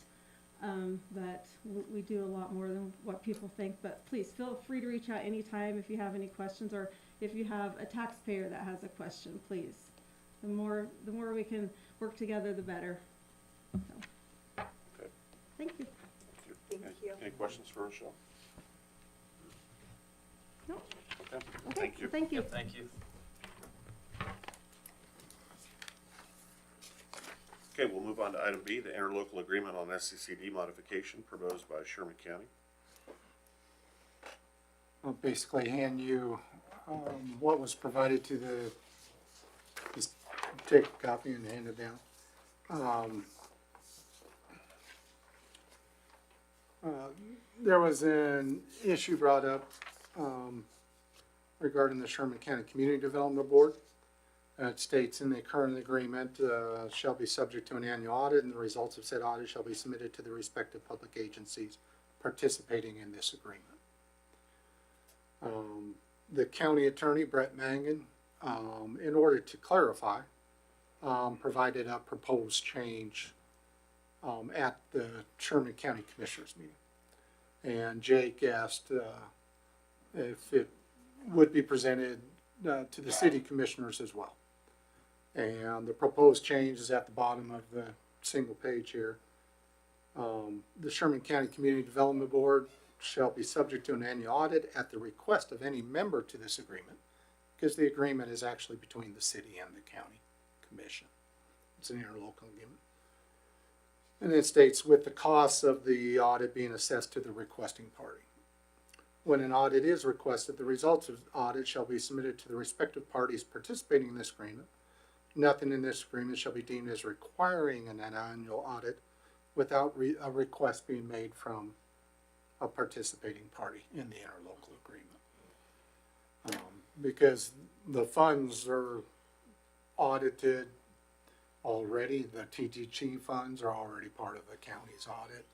But we do a lot more than what people think. But please feel free to reach out anytime if you have any questions, or if you have a taxpayer that has a question, please. The more we can work together, the better. So. Okay. Thank you. Thank you. Any questions for Rochelle? No. Okay. Okay. Thank you. Thank you. Yep, thank you. Okay, we'll move on to item B, the interlocal agreement on SCCD modification proposed by Sherman County. I'll basically hand you what was provided to just take a copy and hand it down. There was an issue brought up regarding the Sherman County Community Development Board. It states in the current agreement shall be subject to an annual audit, and the results of said audit shall be submitted to the respective public agencies participating in this agreement. The county attorney, Brett Mangan, in order to clarify, provided a proposed change at the Sherman County Commissioners meeting. And Jake asked if it would be presented to the city commissioners as well. And the proposed change is at the bottom of the single page here. The Sherman County Community Development Board shall be subject to an annual audit at the request of any member to this agreement, because the agreement is actually between the city and the county commission. It's an interlocal agreement. And it states, with the costs of the audit being assessed to the requesting party. When an audit is requested, the results of the audit shall be submitted to the respective parties participating in this agreement. Nothing in this agreement shall be deemed as requiring an annual audit without a request being made from a participating party in the interlocal agreement. Because the funds are audited already, the TTG funds are already part of the county's audit.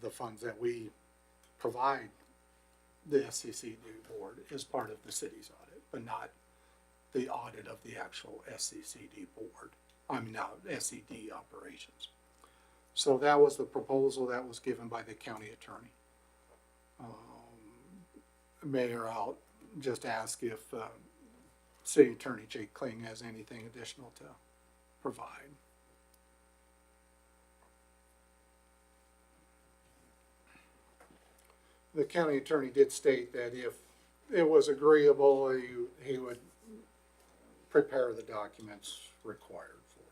The funds that we provide the SCCD board is part of the city's audit, but not the audit of the actual SCCD board. I mean, now SCD operations. So that was the proposal that was given by the county attorney. Mayor, I'll just ask if City Attorney Jake Kling has anything additional to provide. The county attorney did state that if it was agreeable, he would prepare the documents required for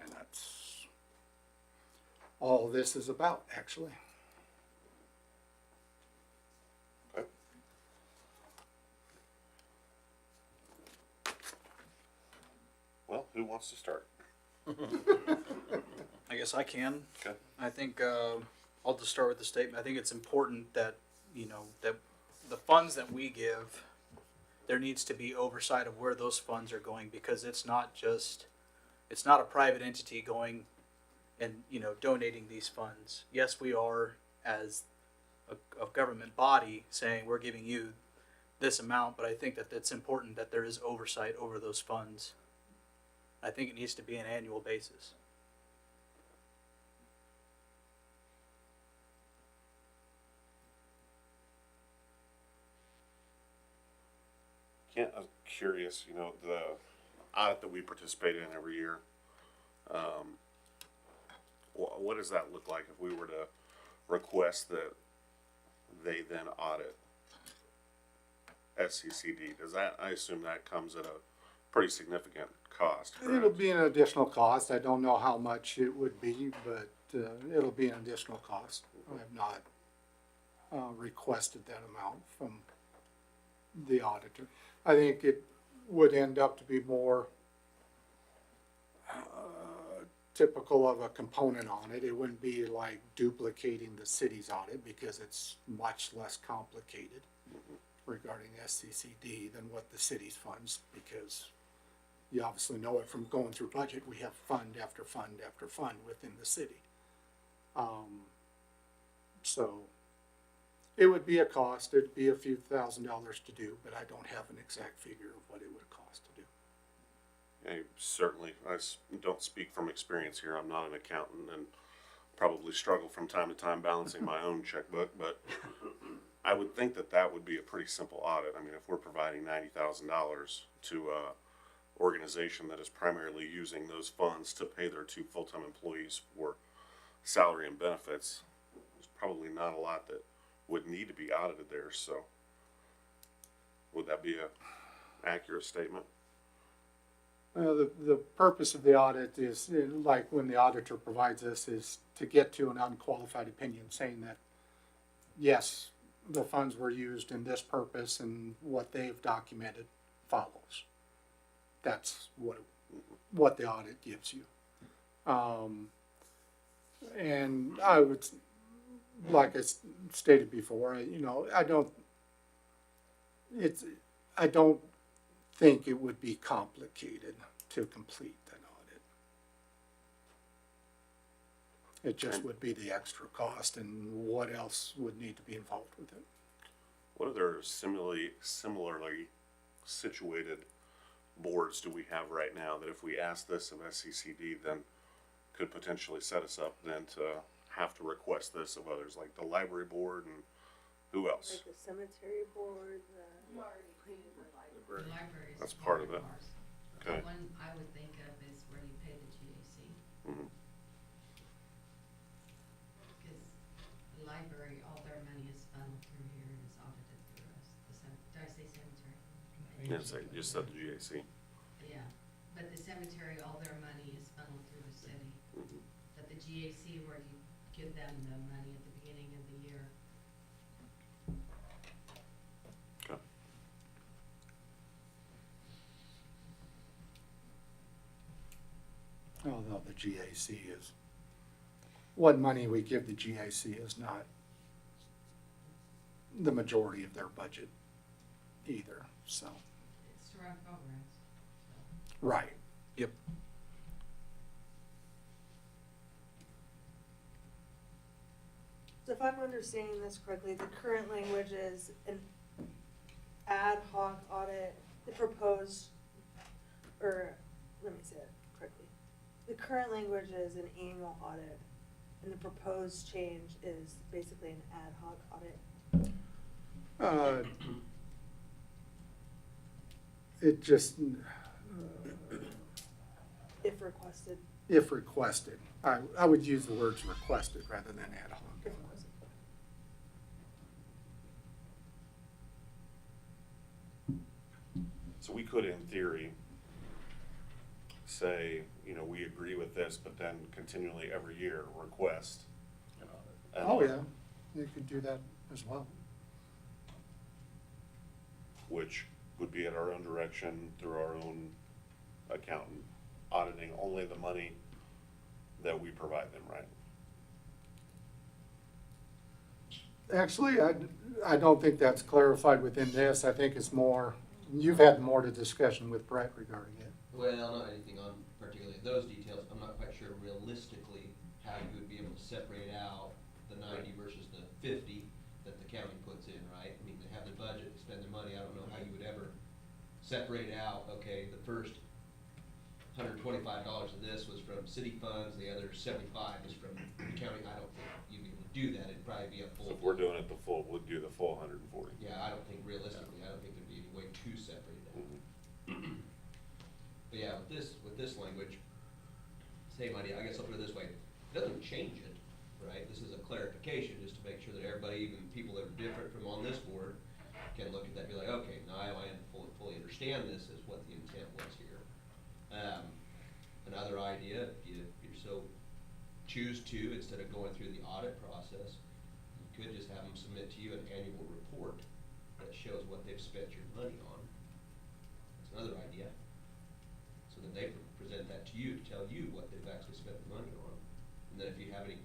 it. And that's all this is about, actually. Okay. Well, who wants to start? I guess I can. Okay. I think I'll just start with the statement. I think it's important that, you know, that the funds that we give, there needs to be oversight of where those funds are going, because it's not a private entity going and, you know, donating these funds. Yes, we are, as a government body, saying we're giving you this amount, but I think that it's important that there is oversight over those funds. I think it needs to be an annual basis. I'm curious, you know, the audit that we participate in every year, what does that look like if we were to request that they then audit SCCD? Does that, I assume that comes at a pretty significant cost, correct? It'll be an additional cost. I don't know how much it would be, but it'll be an additional cost. I have not requested that amount from the auditor. I think it would end up to be more typical of a component on it. It wouldn't be like duplicating the city's audit because it's much less complicated regarding SCCD than what the city's funds, because you obviously know it from going through budget. We have fund after fund after fund within the city. So it would be a cost. It'd be a few $1,000s to do, but I don't have an exact figure of what it would cost to do. I certainly, don't speak from experience here. I'm not an accountant and probably struggle from time to time balancing my own checkbook, but I would think that that would be a pretty simple audit. I mean, if we're providing $90,000 to a organization that is primarily using those funds to pay their 2 full-time employees for salary and benefits, there's probably not a lot that would need to be audited there. So would that be a accurate statement? The purpose of the audit is, like when the auditor provides us, is to get to an unqualified opinion saying that, yes, the funds were used in this purpose and what they've documented follows. That's what the audit gives you. And I would, like I stated before, I don't think it would be complicated to complete an audit. It just would be the extra cost and what else would need to be involved with it. What other similarly situated boards do we have right now that if we ask this of SCCD, then could potentially set us up then to have to request this of others, like the library board and who else? Like the cemetery board, the Library is That's part of it. ours. Okay. The one I would think of is where you pay the GAC. Mhm. Because the library, all their money is funneled through here and is audited through us. Did I say cemetery? Yes, I just said the GAC. Yeah, but the cemetery, all their money is funneled through the city. Mhm. But the GAC, where you give them the money at the beginning of the year. Okay. Although the GAC is, what money we give the GAC is not the majority of their budget either, so. It's to run programs. Right. Yep. So if I'm understanding this correctly, the current language is an ad hoc audit, the proposed, or, let me say it correctly. The current language is an annual audit, and the proposed change is basically an ad hoc audit. It just, If requested. if requested, I would use the words requested rather than ad hoc. If requested. So we could, in theory, say, we agree with this, but then continually every year request an audit. Oh, yeah, you could do that as well. Which would be at our own direction through our own accountant, auditing only the money that we provide them, right? Actually, I don't think that's clarified within this. I think it's more, you've had more to discussion with Brett regarding it. Well, not anything on particularly those details. I'm not quite sure realistically how you would be able to separate out the 90 versus the 50 that the county puts in, right? I mean, they have their budget, they spend their money. I don't know how you would ever separate out, okay, the first $125 of this was from city funds, the other 75 is from the county. I don't think you'd be able to do that. It'd probably be a full. So if we're doing it the full, we'll do the full 140. Yeah, I don't think realistically, I don't think there'd be any way to separate it out. But yeah, with this language, same idea. I guess I'll put it this way. doesn't change it, right? This is a clarification, just to make sure that everybody, even people that are different from on this board, can look at that and be like, okay, now I fully understand this as what the intent was here. Another idea, if you're so choose to, instead of going through the audit process, you could just have them submit to you an annual report that shows what they've spent your money on. That's another idea. So then they present that to you, to tell you what they've actually spent the money on. And then if you have any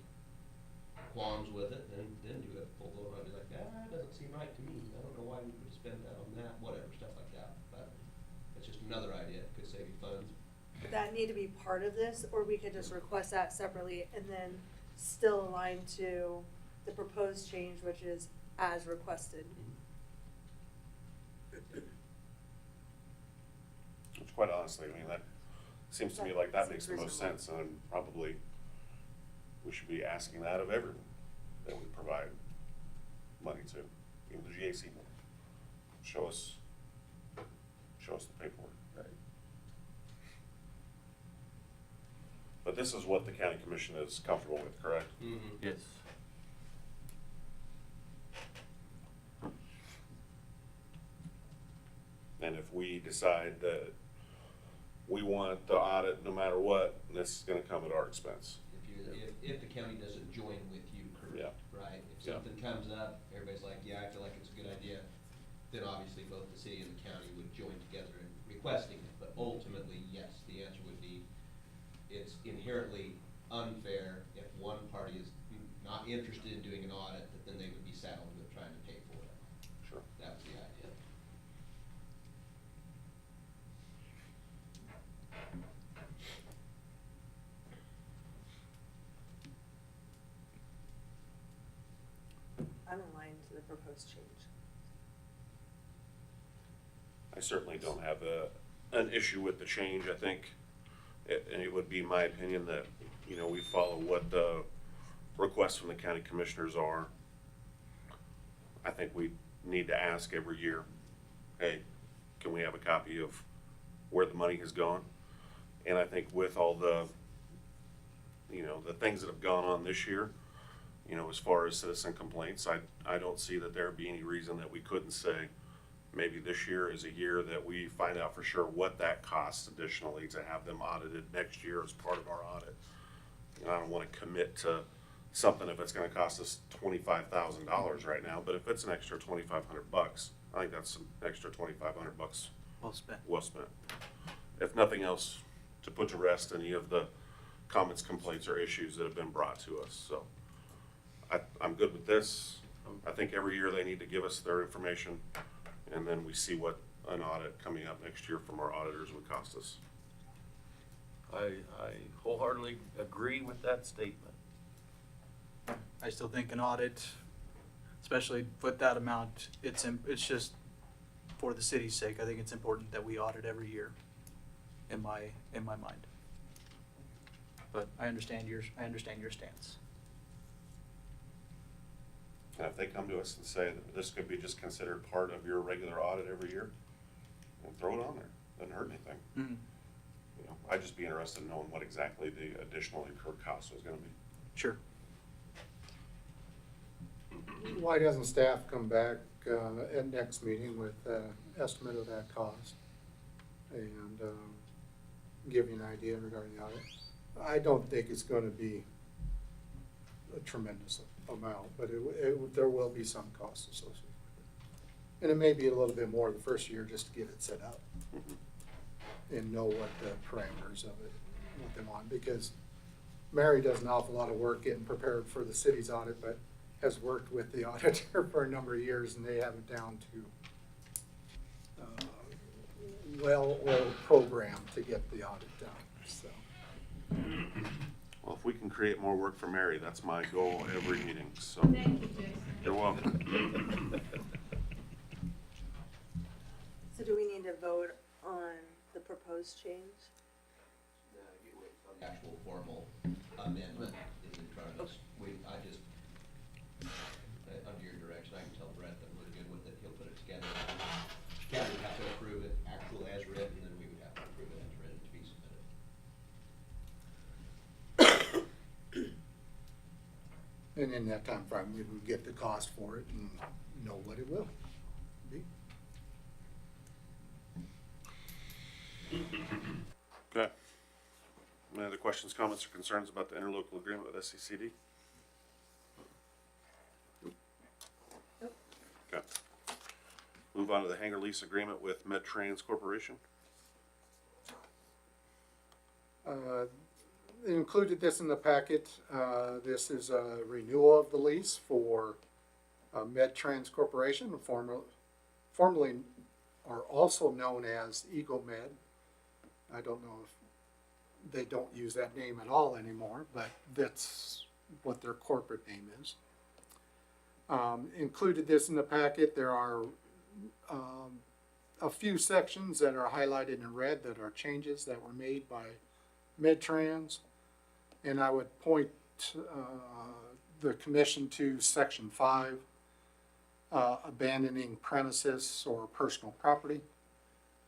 qualms with it, then do a full blown audit, be like, that doesn't seem right to me. I don't know why we would spend that on that, whatever, stuff like that. But it's just another idea, could save you funds. Would that need to be part of this, or we could just request that separately and then still align to the proposed change, which is as requested? Which quite honestly, I mean, that seems to me like that makes the most Seems reasonable. sense, and probably we should be asking that of everyone that we provide money to, even the GAC. Show us the paperwork. Right. But this is what the county commission is comfortable with, correct? Yes. And if we decide that we want the audit no matter what, this is gonna come at our expense. If the county doesn't join with you, correct, right? If Yeah. something comes up, everybody's like, yeah, I feel like it's a good idea, then obviously both the city and the county would join together in requesting it. But ultimately, yes, the answer would be, it's inherently unfair if one party is not interested in doing an audit, that then they would be saddled with trying to pay for it. Sure. That was the idea. I'm aligned to the proposed change. I certainly don't have an issue with the change. I think, and it would be my opinion that, you know, we follow what the requests from the county commissioners are. I think we need to ask every year, hey, can we have a copy of where the money has gone? And I think with all the, you know, the things that have gone on this year, you know, as far as citizen complaints, I don't see that there'd be any reason that we couldn't say, maybe this year is a year that we find out for sure what that costs additionally to have them audited next year as part of our audit. You know, I don't wanna commit to something if it's gonna cost us $25,000 right now, but if it's an extra $2,500, I think that's an extra $2,500 Well spent. well spent. If nothing else, to put to rest any of the comments, complaints, or issues that have been brought to us, so. I'm good with this. I think every year they need to give us their information, and then we see what an audit coming up next year from our auditors would cost us. I wholeheartedly agree with that statement. I still think an audit, especially with that amount, it's just for the city's sake. I think it's important that we audit every year, in my mind. But I understand your stance. And if they come to us and say that this could be just considered part of your regular audit every year, then throw it on there. Doesn't hurt anything. Mm-hmm. You know, I'd just be interested in knowing what exactly the additional incurred cost was gonna be. Sure. Why doesn't staff come back at next meeting with estimate of that cost and give you an idea regarding the audit? I don't think it's going to be a tremendous amount, but there will be some costs associated with it. And it may be a little bit more the first year just to get it set up and know what the parameters of it, what they want, because Mary does an awful lot of work getting prepared for the city's audit, but has worked with the auditor for a number of years, and they have it down to well-oiled program to get the audit done, so. Well, if we can create more work for Mary, that's my goal every meeting, so. Thank you, Jason. You're welcome. So do we need to vote on the proposed change? You wait for the actual formal amendment is in front of us. I just, under your direction, I can tell Brett that we're good with it, he'll put it together. County would have to approve it, actual as written, and then we would have to approve it as written to be submitted. And in that time frame, we would get the cost for it and know what it will be. Okay. Any other questions, comments, or concerns about the interlocal agreement with SCCD? Nope. Okay. Move on to the hangar lease agreement with MedTrans Corporation. Included this in the packet. This is a renewal of the lease for MedTrans Corporation, formerly or also known as Eagle Med. I don't know if they don't use that name at all anymore, but that's what their corporate name is. Included this in the packet. There are a few sections that are highlighted in red that are changes that were made by MedTrans. And I would point the commission to section 5, abandoning premises or personal property,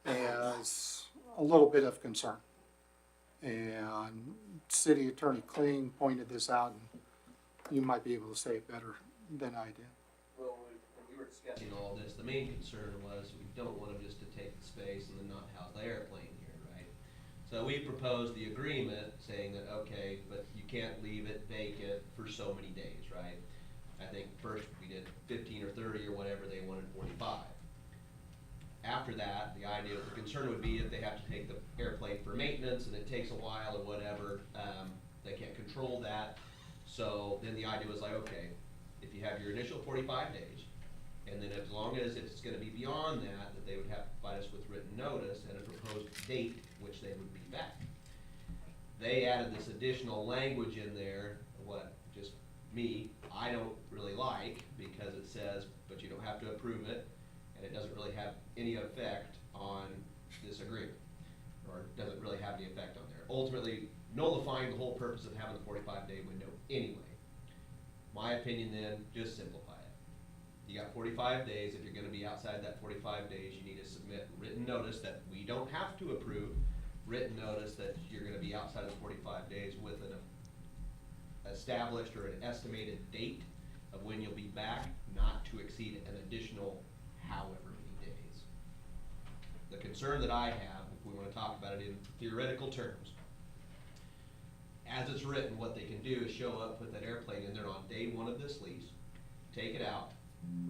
as a little bit of concern. And City Attorney Kling pointed this out, and you might be able to say it better than I did. Well, when we were discussing all this, the main concern was we don't want them just to take the space and then not house the airplane here, right? So we proposed the agreement saying that, okay, but you can't leave it vacant for so many days, right? I think first we did 15 or 30 or whatever, they wanted 45. After that, the idea, the concern would be if they have to take the airplane for maintenance and it takes a while or whatever, they can't control that. So then the idea was like, okay, if you have your initial 45 days, and then as long as it's gonna be beyond that, that they would have to provide us with written notice and a proposed date which they would be back. They added this additional language in there, what just me, I don't really like, because it says, but you don't have to approve it, and it doesn't really have any effect on this agreement, or doesn't really have any effect on there. Ultimately, nullifying the whole purpose of having the 45-day window anyway. My opinion then, just simplify it. You got 45 days. If you're gonna be outside that 45 days, you need to submit written notice that we don't have to approve, written notice that you're gonna be outside of the 45 days with an established or an estimated date of when you'll be back, not to exceed an additional however many days. The concern that I have, if we wanna talk about it in theoretical terms, as it's written, what they can do is show up, put that airplane in there on day 1 of this lease, take it out,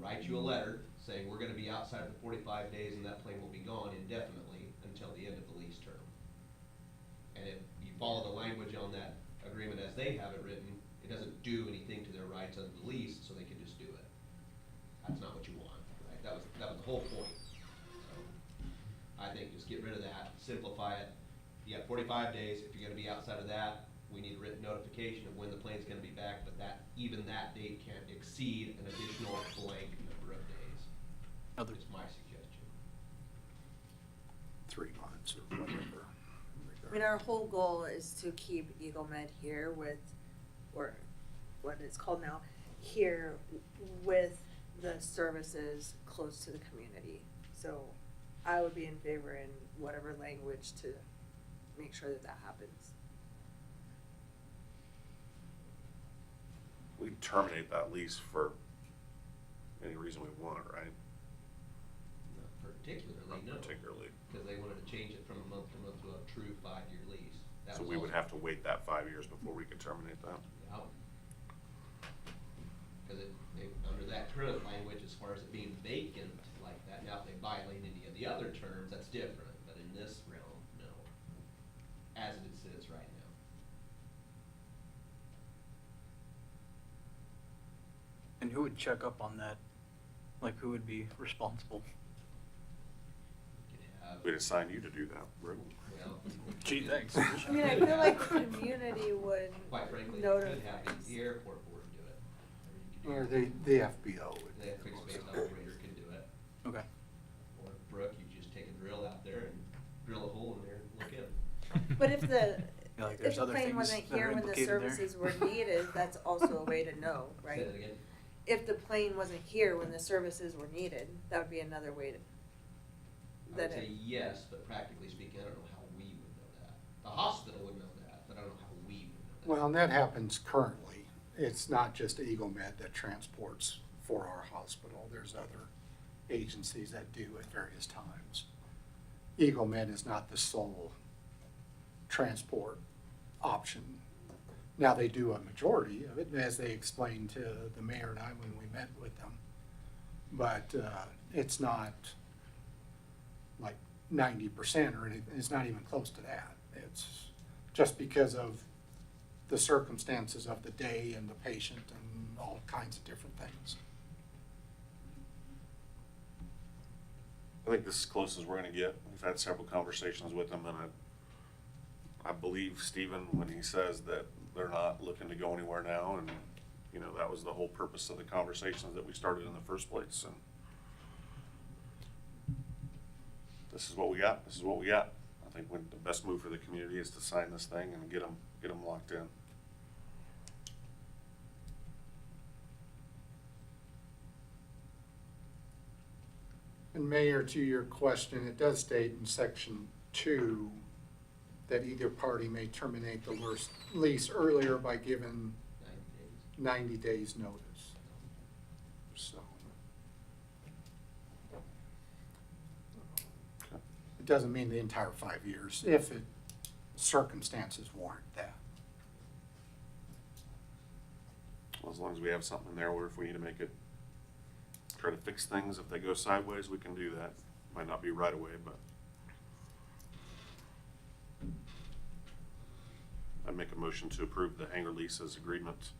write you a letter saying we're gonna be outside of the 45 days and that plane will be gone indefinitely until the end of the lease term. And if you follow the language on that agreement as they have it written, it doesn't do anything to their rights under the lease, so they can just do it. That's not what you want, right? That was the whole point. So I think just get rid of that, simplify it. You got 45 days. If you're gonna be outside of that, we need written notification of when the plane's gonna be back, but that, even that date can't exceed an additional blank number of days. That's my suggestion. 3 months or whatever. I mean, our whole goal is to keep Eagle Med here with, or what it's called now, here with the services close to the community. So I would be in favor in whatever language to make sure that that happens. We can terminate that lease for any reason we want, right? Not particularly, no. Not particularly. Because they wanted to change it from a month to month to a true 5-year lease. That So was we would also- have to wait that 5 years before we could terminate that? Yeah. Because under that current language, as far as it being vacant like that, now if they violate any of the other terms, that's different, but in this realm, no. As it sits right now. And who would check up on that? Like, who would be responsible? You could have, We'd assign you to do that, Rick. well, Gee, thanks. I mean, I feel like the community would quite frankly, you notify. could have the airport board do it. Or Or you could the FBO would the be the fixed most. base operator can do it. Okay. Or Brooke, you just take a drill out there and drill a hole in there and look in. But if the, Yeah, like if there's the other plane things wasn't that are here when the implicated there. services were needed, that's also a way to know, Say right? that again? If the plane wasn't here when the services were needed, that would be another way to. I would That say it- yes, but practically speaking, I don't know how we would know that. The hospital would know that, but I don't know how we would know that. Well, and that happens currently. it's not just Eagle Med that transports for our hospital. There's other agencies that do at various times. Eagle Med is not the sole transport option. Now, they do a majority of it, as they explained to the mayor and I when we met with them. But it's not like 90% or anything. It's not even close to that. It's just because of the circumstances of the day and the patient and all kinds of different things. I think this is as close as we're gonna get. We've had several conversations with them, and I believe Stephen when he says that they're not looking to go anywhere now, and, you know, that was the whole purpose of the conversations that we started in the first place, and this is what we got. This is what we got. I think the best move for the community is to sign this thing and get them locked in. And Mayor, to your question, it does state in section 2 that either party may terminate the lease earlier by giving 90 days notice. So it doesn't mean the entire 5 years if circumstances warrant that. Well, as long as we have something in there where if we need to make it, try to fix things, if they go sideways, we can do that. Might not be right away, but I'd make a motion to approve the hangar leases agreement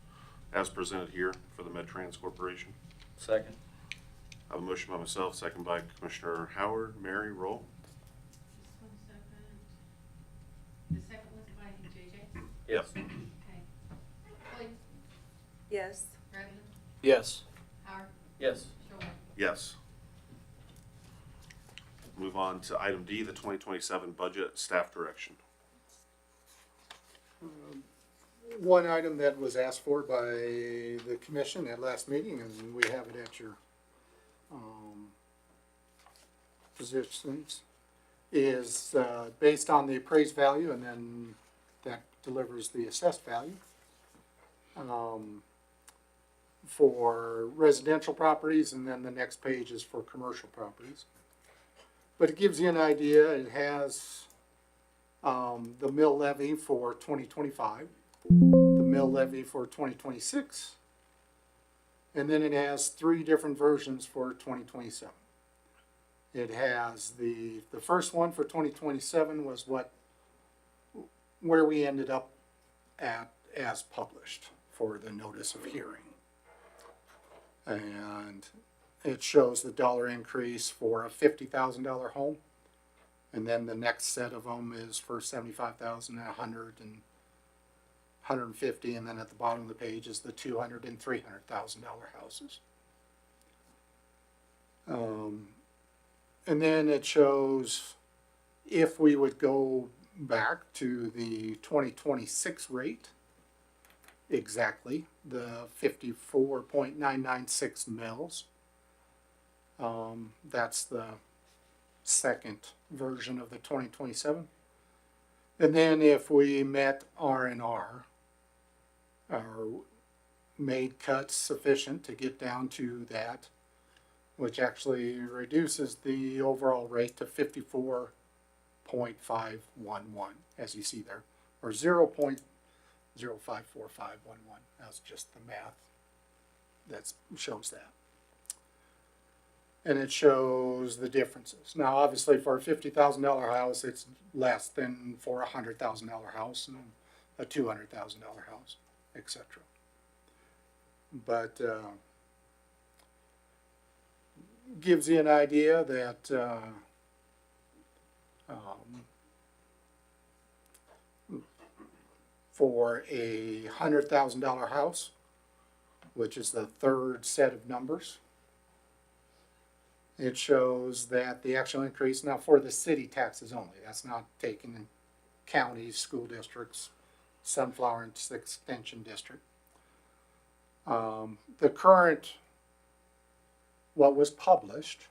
as presented here for the MedTrans Corporation. Second. I have a motion by myself, second by Commissioner Howard. Mary, roll. Just 1 second. The second was by JJ? Yes. Okay. Floyd, Yes. Bradley, Yes. Howard, Yes. Shore. Yes. Move on to item D, the 2027 budget staff direction. One item that was asked for by the commission at last meeting, and we have it at your positions, is based on the appraised value, and then that delivers the assessed value for residential properties, and then the next page is for commercial properties. But it gives you an idea. It has the mill levy for 2025, the mill levy for 2026, and then it has 3 different versions for 2027. It has the first one for 2027 was where we ended up at as published for the notice of hearing. And it shows the dollar increase for a $50,000 home. And then the next set of them is for 75,000, 100, and 150, and then at the bottom of the page is the $200,000 and $300,000 houses. And then it shows if we would go back to the 2026 rate, exactly the 54.996 mils. That's the second version of the 2027. And then if we met R&R, or made cuts sufficient to get down to that, which actually reduces the overall rate to 54.511, as you see there, or 0.054511. That's just the math that shows that. And it shows the differences. Now, obviously, for a $50,000 house, it's less than for a $100,000 house and a $200,000 house, etc. But gives you an idea that for a $100,000 house, which is the third set of numbers, it shows that the actual increase, now for the city taxes only, that's not taking in counties, school districts, Sunflower and Extension District. The current, what was published,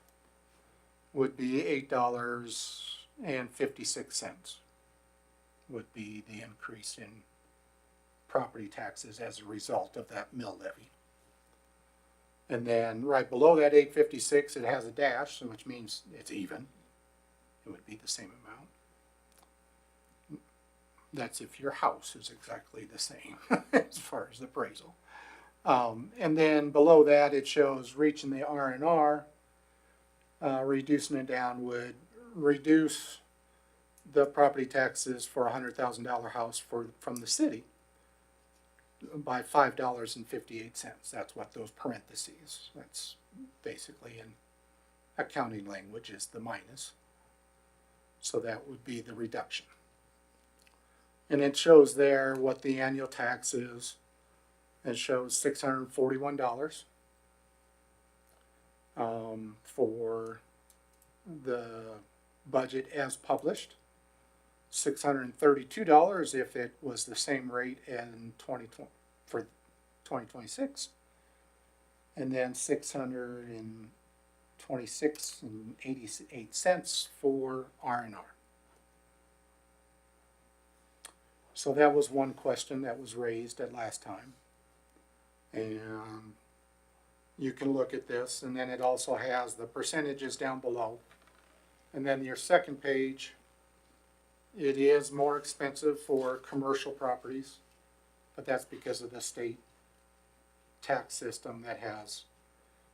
would be $8.56 would be the increase in property taxes as a result of that mill levy. And then right below that 856, it has a dash, which means it's even. It would be the same amount. That's if your house is exactly the same as far as the appraisal. And then below that, it shows reaching the R&R, reducing it down would reduce the property taxes for a $100,000 house from the city by $5.58. That's what those parentheses, that's basically in accounting language is the minus. So that would be the reduction. And it shows there what the annual tax is. It shows $641 for the budget as published. $632 if it was the same rate in 2020 for 2026, and then $626.88 for R&R. So that was one question that was raised at last time, and you can look at this, and then it also has the percentages down below, and then your second page. It is more expensive for commercial properties, but that's because of the state tax system that has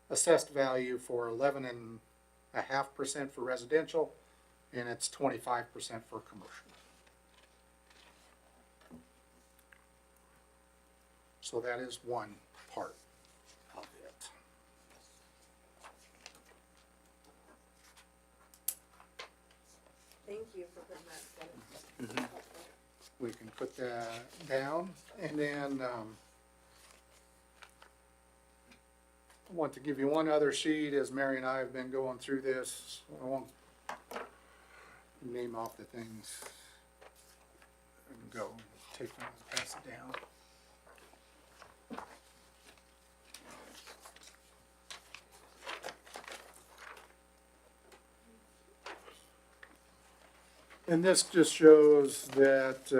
assessed value for 11.5% for residential, and it's 25% for commercial. So that is one part of it. Thank you for putting that together. We can put that down, and then I want to give you one other sheet as Mary and I have been going through this. I won't name off the things and go take one and pass it down. And this just shows that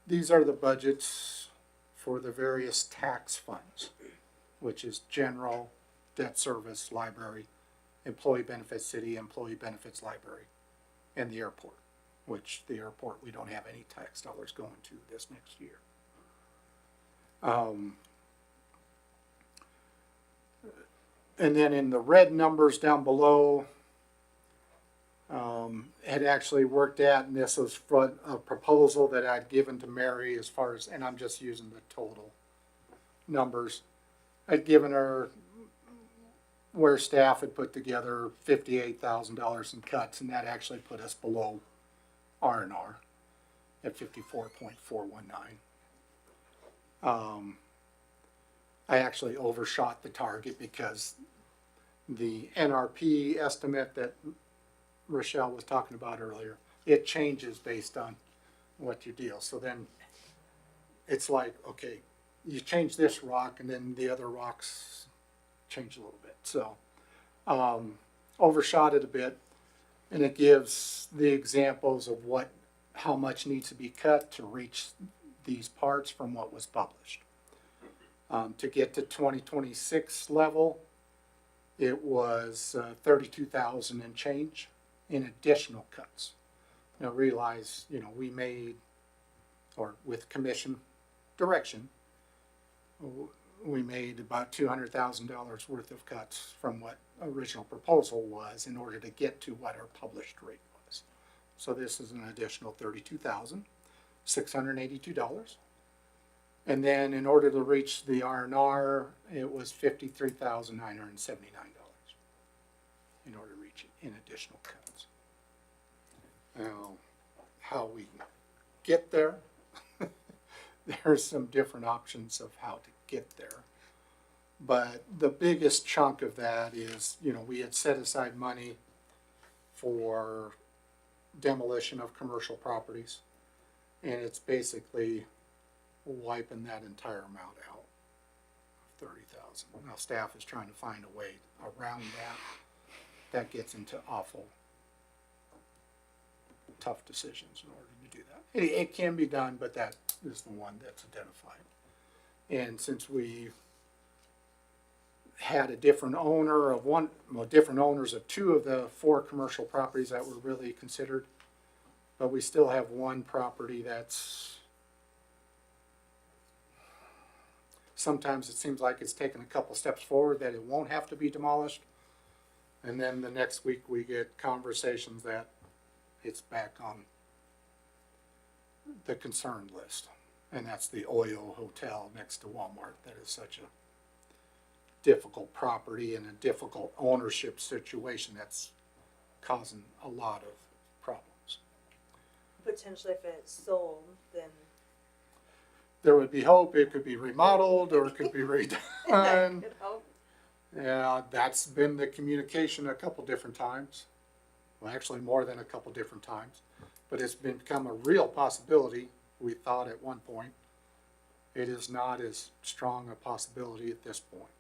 these are the budgets for the various tax funds, which is general, debt service, library, employee benefits city, employee benefits library, and the airport, which the airport we don't have any tax dollars going to this next year. And then in the red numbers down below, had actually worked out, and this was from a proposal that I'd given to Mary as far as, and I'm just using the total numbers. I'd given her where staff had put together $58,000 in cuts, and that actually put us below R&R at 54.419. I actually overshot the target because the NRP estimate that Rochelle was talking about earlier, it changes based on what you deal. So then it's like, okay, you change this rock and then the other rocks change a little bit. So overshot it a bit, and it gives the examples of how much needs to be cut to reach these parts from what was published. To get to 2026 level, it was 32,000 and change in additional cuts. Now realize, we made, or with commission direction, we made about $200,000 worth of cuts from what original proposal was in order to get to what our published rate was. So this is an additional $32,682. And then in order to reach the R&R, it was $53,979 in order to reach it in additional cuts. Now, how we get there, there's some different options of how to get there. But the biggest chunk of that is, we had set aside money for demolition of commercial properties, and it's basically wiping that entire amount out, 30,000. Now staff is trying to find a way around that. That gets into awful tough decisions in order to do that. It can be done, but that is the one that's identified. And since we had a different owner of different owners of 2 of the 4 commercial properties that were really considered, but we still have one property that's, sometimes it seems like it's taken a couple steps forward that it won't have to be demolished. And then the next week we get conversations that it's back on the concerned list. And that's the Oyo Hotel next to Walmart. That is such a difficult property and a difficult ownership situation that's causing a lot of problems. Potentially if it's sold, then There would be hope it could be remodeled or it could be redone. could help. Yeah, that's been the communication a couple different times. Well, actually more than a couple different times. But it's become a real possibility, we thought at one point. It is not as strong a possibility at this point.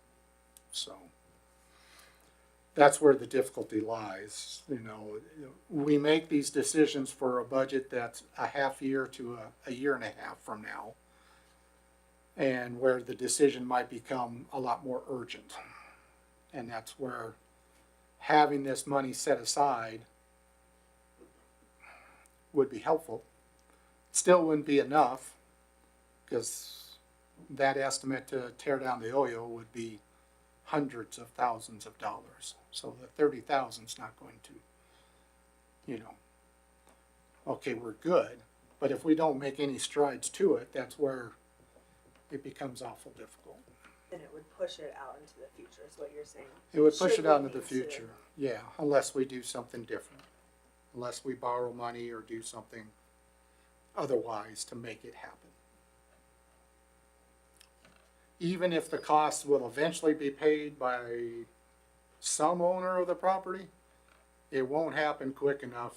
So that's where the difficulty lies. You know, we make these decisions for a budget that's a half year to a year and a half from now, and where the decision might become a lot more urgent. And that's where having this money set aside would be helpful. Still wouldn't be enough, because that estimate to tear down the Oyo would be hundreds of thousands of dollars. So the 30,000 is not going to, you know, okay, we're good, but if we don't make any strides to it, that's where it becomes awful difficult. Then it would push it out into the future, is what you're saying. It would push Should it out we into the need to- future, yeah, unless we do something different. Unless we borrow money or do something otherwise to make it happen. Even if the cost will eventually be paid by some owner of the property, it won't happen quick enough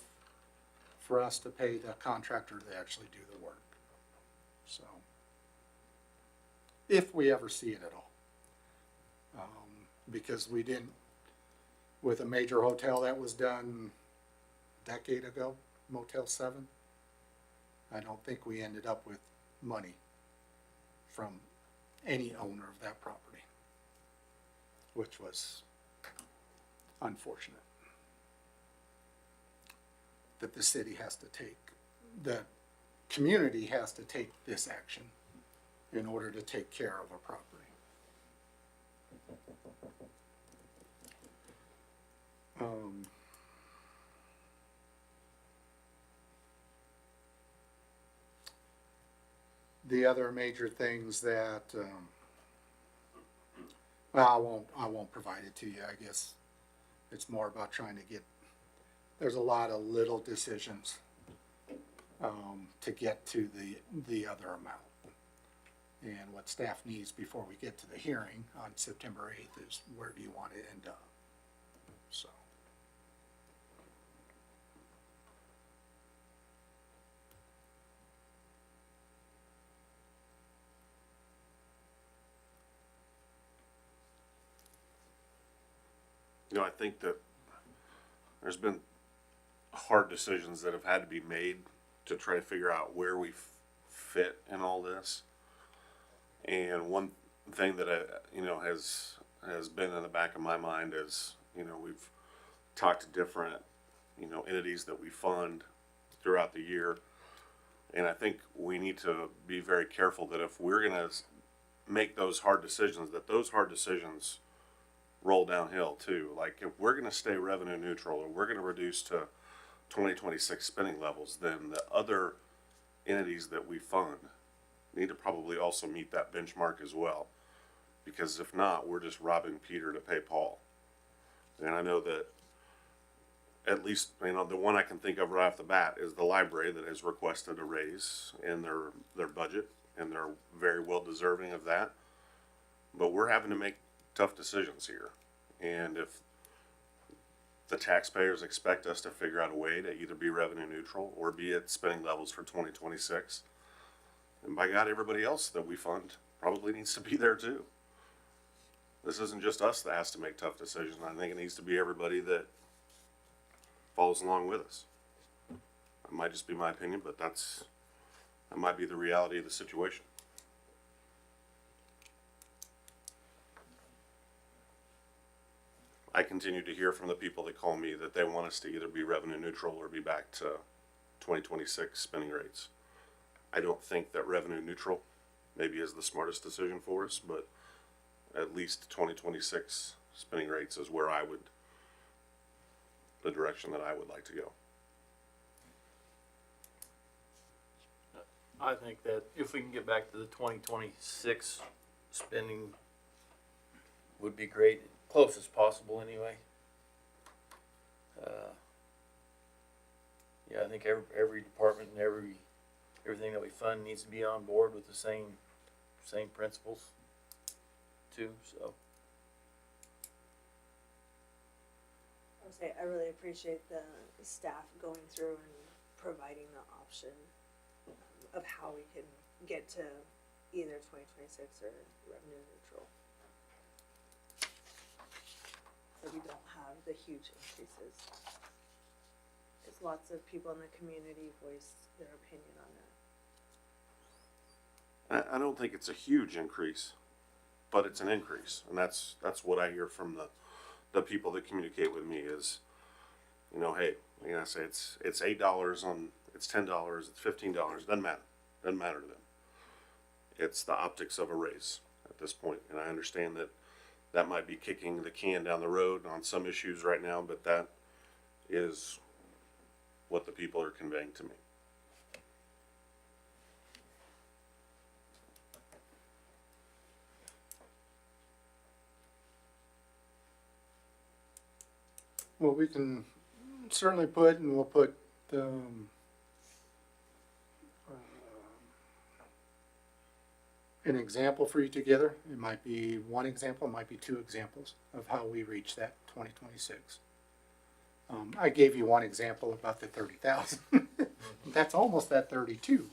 for us to pay the contractor to actually do the work. So, if we ever see it at all. Because we didn't, with a major hotel that was done a decade ago, Motel 7, I don't think we ended up with money from any owner of that property, which was unfortunate. That the city has to take, the community has to take this action in order to take care of a property. The other major things that, well, I won't provide it to you. I guess it's more about trying to get, there's a lot of little decisions to get to the other amount. And what staff needs before we get to the hearing on September 8th is, where do you want to end up? So. You know, I think that there's been hard decisions that have had to be made to try to figure out where we fit in all this. And one thing that has been in the back of my mind is, we've talked to different, entities that we fund throughout the year. And I think we need to be very careful that if we're going to make those hard decisions, that those hard decisions roll downhill too. Like, if we're going to stay revenue neutral or we're going to reduce to 2026 spending levels, then the other entities that we fund need to probably also meet that benchmark as well. Because if not, we're just robbing Peter to pay Paul. And I know that at least, the one I can think of right off the bat is the library that has requested a raise in their budget, and they're very well deserving of that. But we're having to make tough decisions here. And if the taxpayers expect us to figure out a way to either be revenue neutral or be at spending levels for 2026, and by God, everybody else that we fund probably needs to be there too. This isn't just us that has to make tough decisions. I think it needs to be everybody that follows along with us. It might just be my opinion, but that's That might be the reality of the situation. I continue to hear from the people that call me that they want us to either be revenue neutral or be back to 2026 spending rates. I don't think that revenue neutral maybe is the smartest decision for us, but at least 2026 spending rates is where the direction that I would like to go. I think that if we can get back to the 2026 spending would be great, close as possible anyway. Yeah, I think every department and everything that we fund needs to be on board with the same principles too, so. I would say I really appreciate the staff going through and providing the option of how we can get to either 2026 or revenue neutral. So we don't have the huge increases. Because lots of people in the community voiced their opinion on that. I don't think it's a huge increase, but it's an increase, and that's what I hear from the people that communicate with me is, you know, hey, like I say, it's $8 on, it's $10, it's $15, doesn't matter to them. It's the optics of a raise at this point, and I understand that might be kicking the can down the road on some issues right now, but that is what the people are conveying to me. Well, we can certainly put, and we'll put, an example for you together. It might be one example, it might be two examples of how we reach that 2026. I gave you one example about the 30,000. That's almost that 32.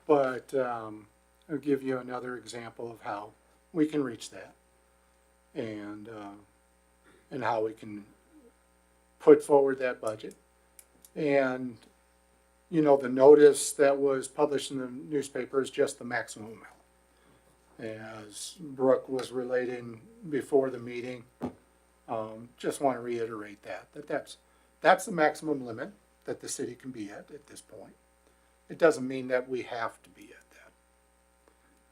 But I'll give you another example of how we can reach that, and how we can put forward that budget. And you know, the notice that was published in the newspaper is just the maximum amount. As Brooke was relating before the meeting, just want to reiterate that's the maximum limit that the city can be at this point. It doesn't mean that we have to be at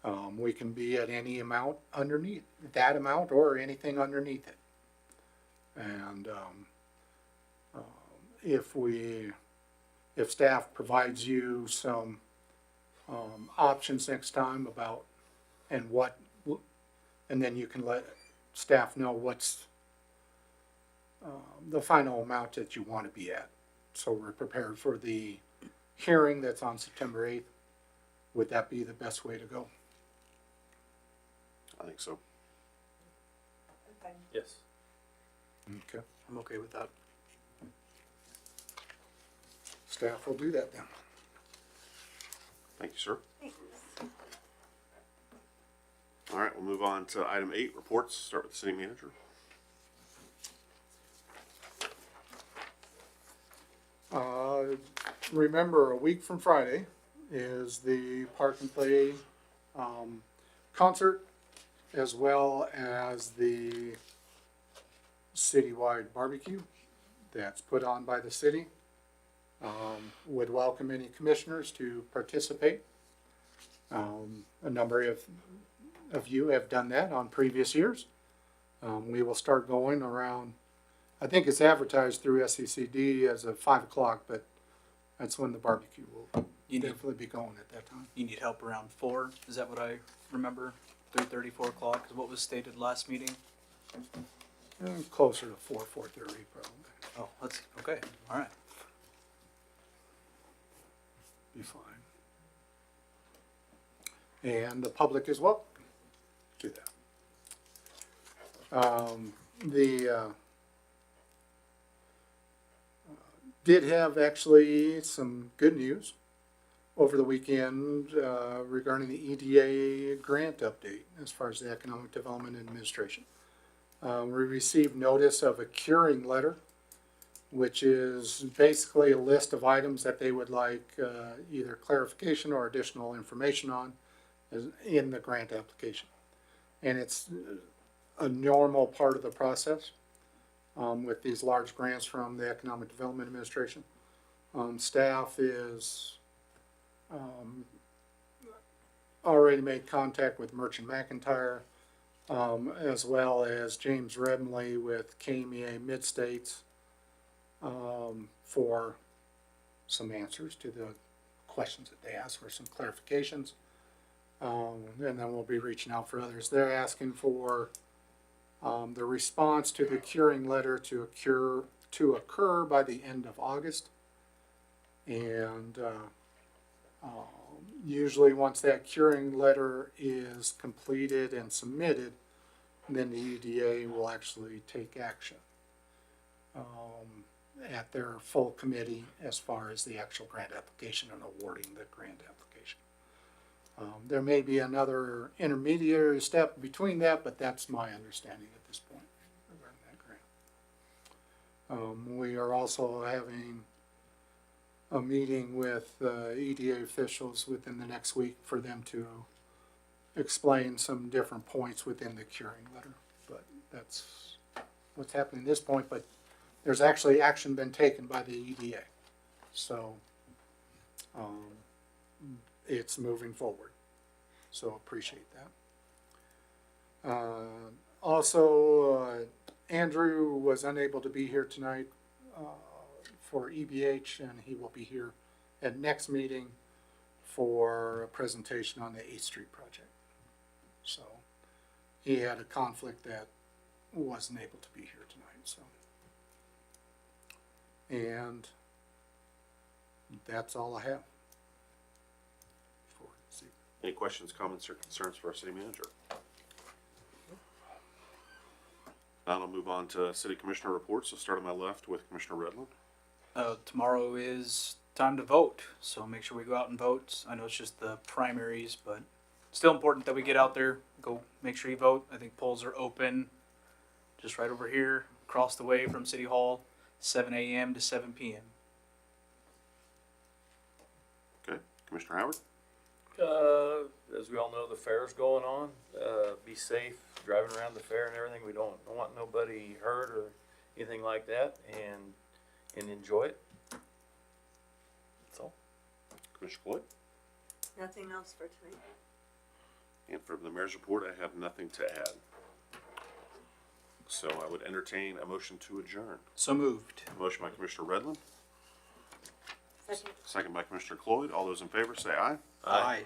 that. We can be at any amount underneath that amount or anything underneath it. And if staff provides you some options next time about and then you can let staff know what's the final amount that you want to be at. So we're prepared for the hearing that's on September 8th. Would that be the best way to go? I think so. Okay. Yes. Okay. I'm okay with that. Staff will do that then. Thank you, sir. Thanks. All right, we'll move on to item 8, reports. Start with the city manager. Remember, a week from Friday is the Park and Play concert, as well as the citywide barbecue that's put on by the city. Would welcome any commissioners to participate. A number of you have done that on previous years. We will start going around, I think it's advertised through SECD as of 5 o'clock, but that's when the barbecue will definitely be going at that time. You need help around 4, is that what I remember? 3:30, 4 o'clock is what was stated last meeting? Closer to 4:30 probably. Oh, that's, okay, all right. Be fine. And the public is welcome to that. Did have actually some good news over the weekend regarding the EDA grant update as far as the Economic Development Administration. We received notice of a curing letter which is basically a list of items that they would like either clarification or additional information on in the grant application. And it's a normal part of the process with these large grants from the Economic Development Administration. Staff is already made contact with Merchant McIntyre, as well as James Redmley with KMEA Mid-States for some answers to the questions that they asked, for some clarifications. And then we'll be reaching out for others. They're asking for the response to the curing letter to occur by the end of August. And usually once that curing letter is completed and submitted, then the EDA will actually take action at their full committee as far as the actual grant application and awarding the grant application. There may be another intermediary step between that, but that's my understanding at this point regarding that grant. We are also having a meeting with EDA officials within the next week for them to explain some different points within the curing letter. But that's what's happening at this point, but there's actually action been taken by the EDA. So it's moving forward. So appreciate that. Also, Andrew was unable to be here tonight for EBH, and he will be here at next meeting for a presentation on the 8th Street project. So he had a conflict that wasn't able to be here tonight. So, and that's all I have for this evening. Any questions, comments, or concerns for our city manager? Now I'll move on to city commissioner reports. So start on my left with Commissioner Redland. Tomorrow is time to vote, so make sure we go out and vote. I know it's just the primaries, but still important that we get out there, go make sure you vote. I think polls are open just right over here, across the way from City Hall, 7 a.m. to 7 p.m. Okay, Commissioner Howard. As we all know, the fair's going on. Be safe driving around the fair and everything. We don't want nobody hurt or anything like that, and enjoy it. That's all. Commissioner Cloyd. Nothing else for tonight. And for the mayor's report, I have nothing to add. So I would entertain a motion to adjourn. So moved. Motion by Commissioner Redland, Second. second by Commissioner Cloyd. All those in favor say aye. Aye.